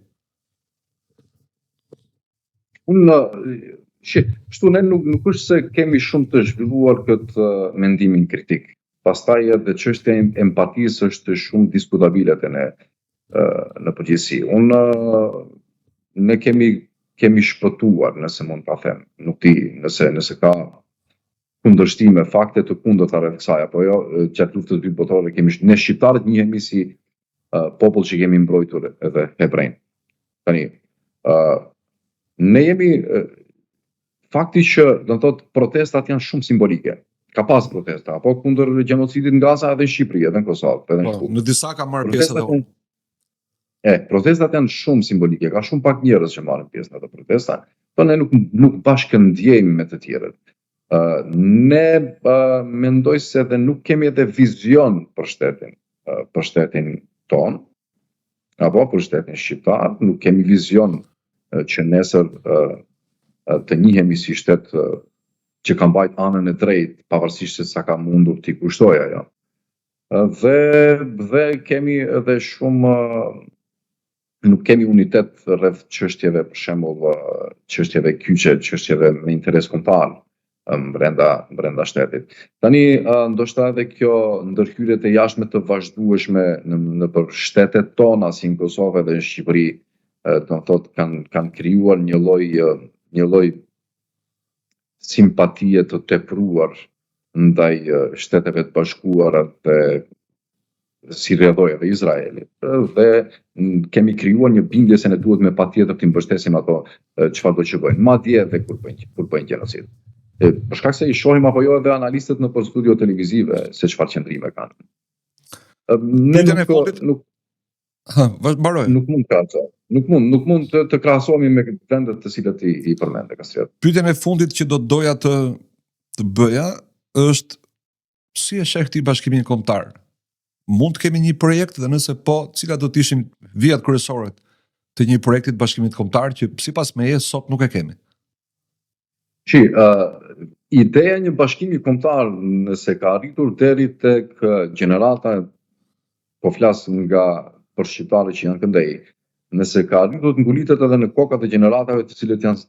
Kështu ne nuk është se kemi shumë të zhvilluar këtë mendimin kritik. Pastaj edhe çështja e empatisë është shumë diskutabile te ne në përgjithësi. Ne kemi shpëtuar, nëse mund ta them. Nuk di nëse ka kundërshtime, fakte të kundërta rreth kësaj apo jo, gjatë luftës së dytë botërore ne shqiptarët njihemi si popull që kemi mbrojtur edhe hebrejnë. Tani, ne jemi fakti që do të thotë protestat janë shumë simbolike. Ka pas protesta apo kundër gjenocidit nga Gaza edhe në Shqipëri, edhe në Kosovë, edhe në Shqipëri. Në disa ka marrë pjesë edhe unë. Protestat janë shumë simbolike, ka shumë pak njerëz që marrin pjesë në ato protesta, por ne nuk bashkëndjejmë me të tjerët. Ne mendoj se edhe nuk kemi edhe vizion për shtetin ton, apo për shtetin shqiptar, nuk kemi vizion që nesër të njihemi si shtet që ka mbajt anën e drejtë, pavarësisht se sa ka mundur t'i kushtojë ajo. Dhe kemi edhe shumë nuk kemi unitet rreth çështjeve, për shembull, çështjeve kyçe, çështjeve me interes kombëtar brenda shtetit. Tani, ndoshta edhe kjo ndërhyrjet e jashtme të vazhdueshme nëpër shtetet tona, si në Kosovë dhe në Shqipëri, do të thotë kanë krijuar një lloj simpatie të tepruar ndaj Shteteve të Bashkuara dhe si rrjedhoi edhe Izraelit. Dhe kemi krijuar një bindje se ne duhet me patjetër të mbështesim ato çfarë do që bëjnë, madje edhe kur bëjnë gjenocid. Për shkak se I shohim apo jo edhe analistët nëpër studio televizive se çfarë qëndrime kanë. Nuk mund të krahasohemi me vendet të cilat I përmendë Kastret. Pyetja e fundit që do doja të bëja është si e sheh ti bashkimin kombëtar? Mund të kemi një projekt dhe nëse po, cilat do të ishin vijat kryesore të një projekti të bashkimit kombëtar që sipas meje sot nuk e kemi? Ideja e një bashkimi kombëtar nëse ka arritur deri tek gjenerata, po flas për shqiptarët që janë këndej, nëse ka arritur të ngulitet edhe në kokat e gjeneratave të cilët janë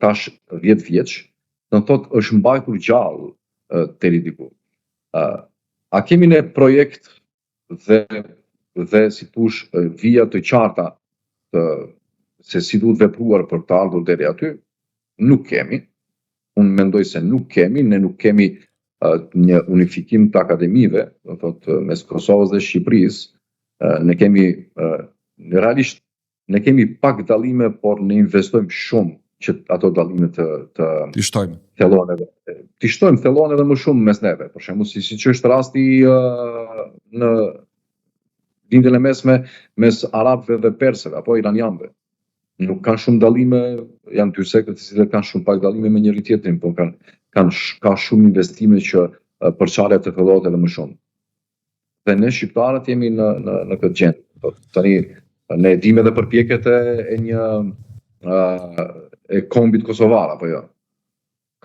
tash 10 vjeç, do të thotë është mbajtur gjallë deri diku. A kemi ne projekt dhe si thush vija të qarta se si duhet vepruar për të ardhur deri aty? Nuk kemi. Unë mendoj se nuk kemi, ne nuk kemi një unifikim të akademive, do thotë mes Kosovës dhe Shqipërisë. Ne kemi realisht ne kemi pak dallime, por ne investojmë shumë që ato dallime të shtojmë. Ti shtojmë thellon edhe më shumë mes neve. Për shembull, siç është rasti në lindjen e mesme mes arabëve dhe persëve apo iranianëve. Nuk kanë shumë dallime, janë dy sekte të cilat kanë shumë pak dallime me njëri tjetrin, por ka shumë investime që përçarja të fillohet edhe më shumë. Dhe ne shqiptarët jemi në këtë gjendje. Tani ne e dimë edhe përpjekjet e kombit kosovar apo jo.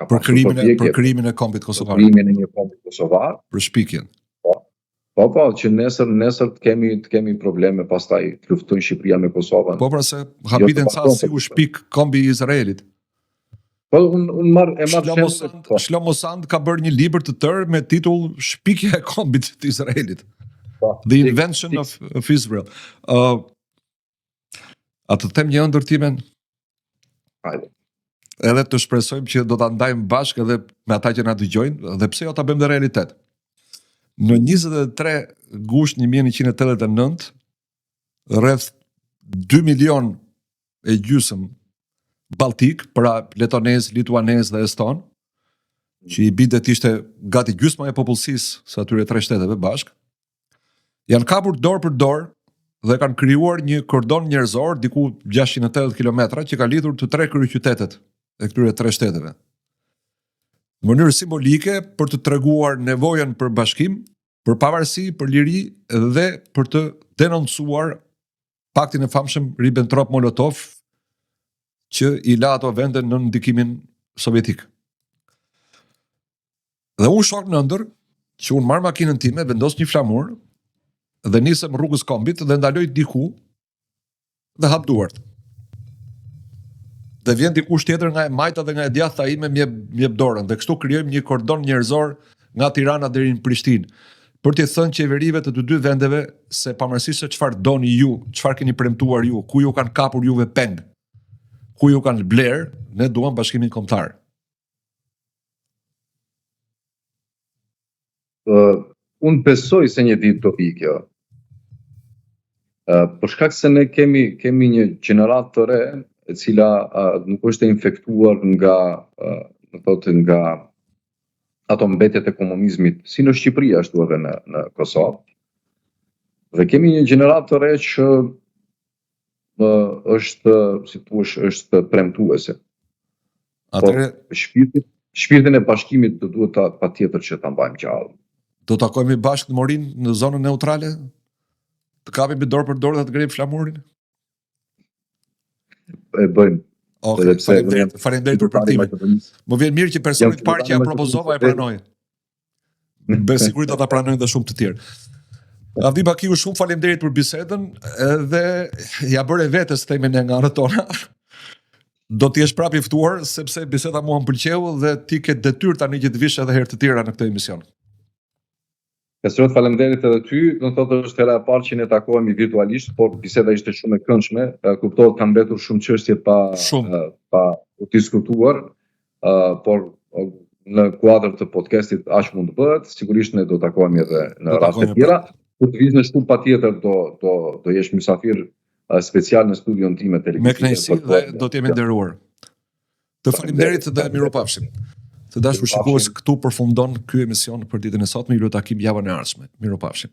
Për krimin e kombit kosovar. Për krimin e një kombit kosovar. Për shpikjen. Po, që nesër të kemi probleme, pastaj të luftojnë Shqipëria me Kosovën. Po, pra se habiten ca si u shpik kombi i Izraelit. Po, unë marr Shlomo Sand ka bërë një libër të tërë me titull Shpikja e kombit të Izraelit. The Invention of Israel. A të them një ëndër timen? Hajde. Edhe të shpresojmë që do ta ndajmë bashkë edhe me ata që na dëgjojnë, dhe pse jo ta bëjmë dhe realitet. Në 23 gusht 1989, rreth 2 milion e gjysmë Baltik, pra letonez, lituanez dhe eston, që i bidet ishte gati gjysma e popullsisë së atyre 3 shteteve bashkë, janë kapur dorë për dorë dhe kanë krijuar një kordon njerëzor diku 680 kilometra që ka lidhur të 3 kryeqytetet e këtyre 3 shteteve. Në mënyrë simbolike për të treguar nevojën për bashkim, për pavarësi, për liri dhe për të denoncuar paktin e famshëm Ribbentrop-Molotov që i la ato vende në ndikimin sovjetik. Dhe unë shok në ndër që unë marr makinën time, vendos një flamur dhe nisem rrugës kombit dhe ndaloj diku dhe hap duart. Dhe vjen dikush tjetër nga e majta dhe nga e djathta ime mjep dorën dhe kështu krijojmë një kordon njerëzor nga Tirana deri në Prishtinë, për t'i thënë qeverive të dy vendeve se pavarësisht se çfarë doni ju, çfarë keni premtuar ju, ku ju kanë kapur juve peng, ku ju kanë bler, ne duam bashkimin kombëtar. Unë besoj se një ditë do vi kjo. Për shkak se ne kemi një gjenerat të re e cila nuk është e infektuar nga ato mbetjet e komunizmit, si në Shqipëri ashtu edhe në Kosovë. Dhe kemi një gjenerat të re që është, si thuash, është premtuese. Atëre shpirtin e bashkimit do duhet patjetër që ta mbajmë gjallë. Do takojmë bashkë në Morin në zonën neutrale? Të kapim dorë për dorë dhe të grejmë flamurin? E bëjmë. Faleminderit për përkthtimin. Më vjen mirë që personi i parë që ja propozova e pranoi. Besoj sigurisht do ta pranojnë dhe shumë të tjerë. Avdi Bakiu, shumë faleminderit për bisedën dhe ja bëre vetes themen nga anët tona. Do të jesh prapë i ftuar sepse biseda mua më pëlqeu dhe ti ke detyrë tani që të vish edhe herë të tjera në këtë emision. Pesrot, faleminderit edhe ty. Do të thotë është hera e parë që ne takohemi virtualisht, por biseda ishte shumë e këndshme. Kuptohet kanë mbetur shumë çështje pa u diskutuar, por në kuadër të podcastit aq mund të bëhet. Sigurisht ne do takohemi edhe në raste të tjera. Kur të vish në shtëpi patjetër do jesh mysafir special në studion tim me televizion. Me kënaqësi dhe do të jemi nderuar. Të faleminderit dhe miropafshim. Të dashur shikues, këtu përfundon ky emision për ditën e sotme. Ju lutem takim javën e ardhshme. Miropafshim.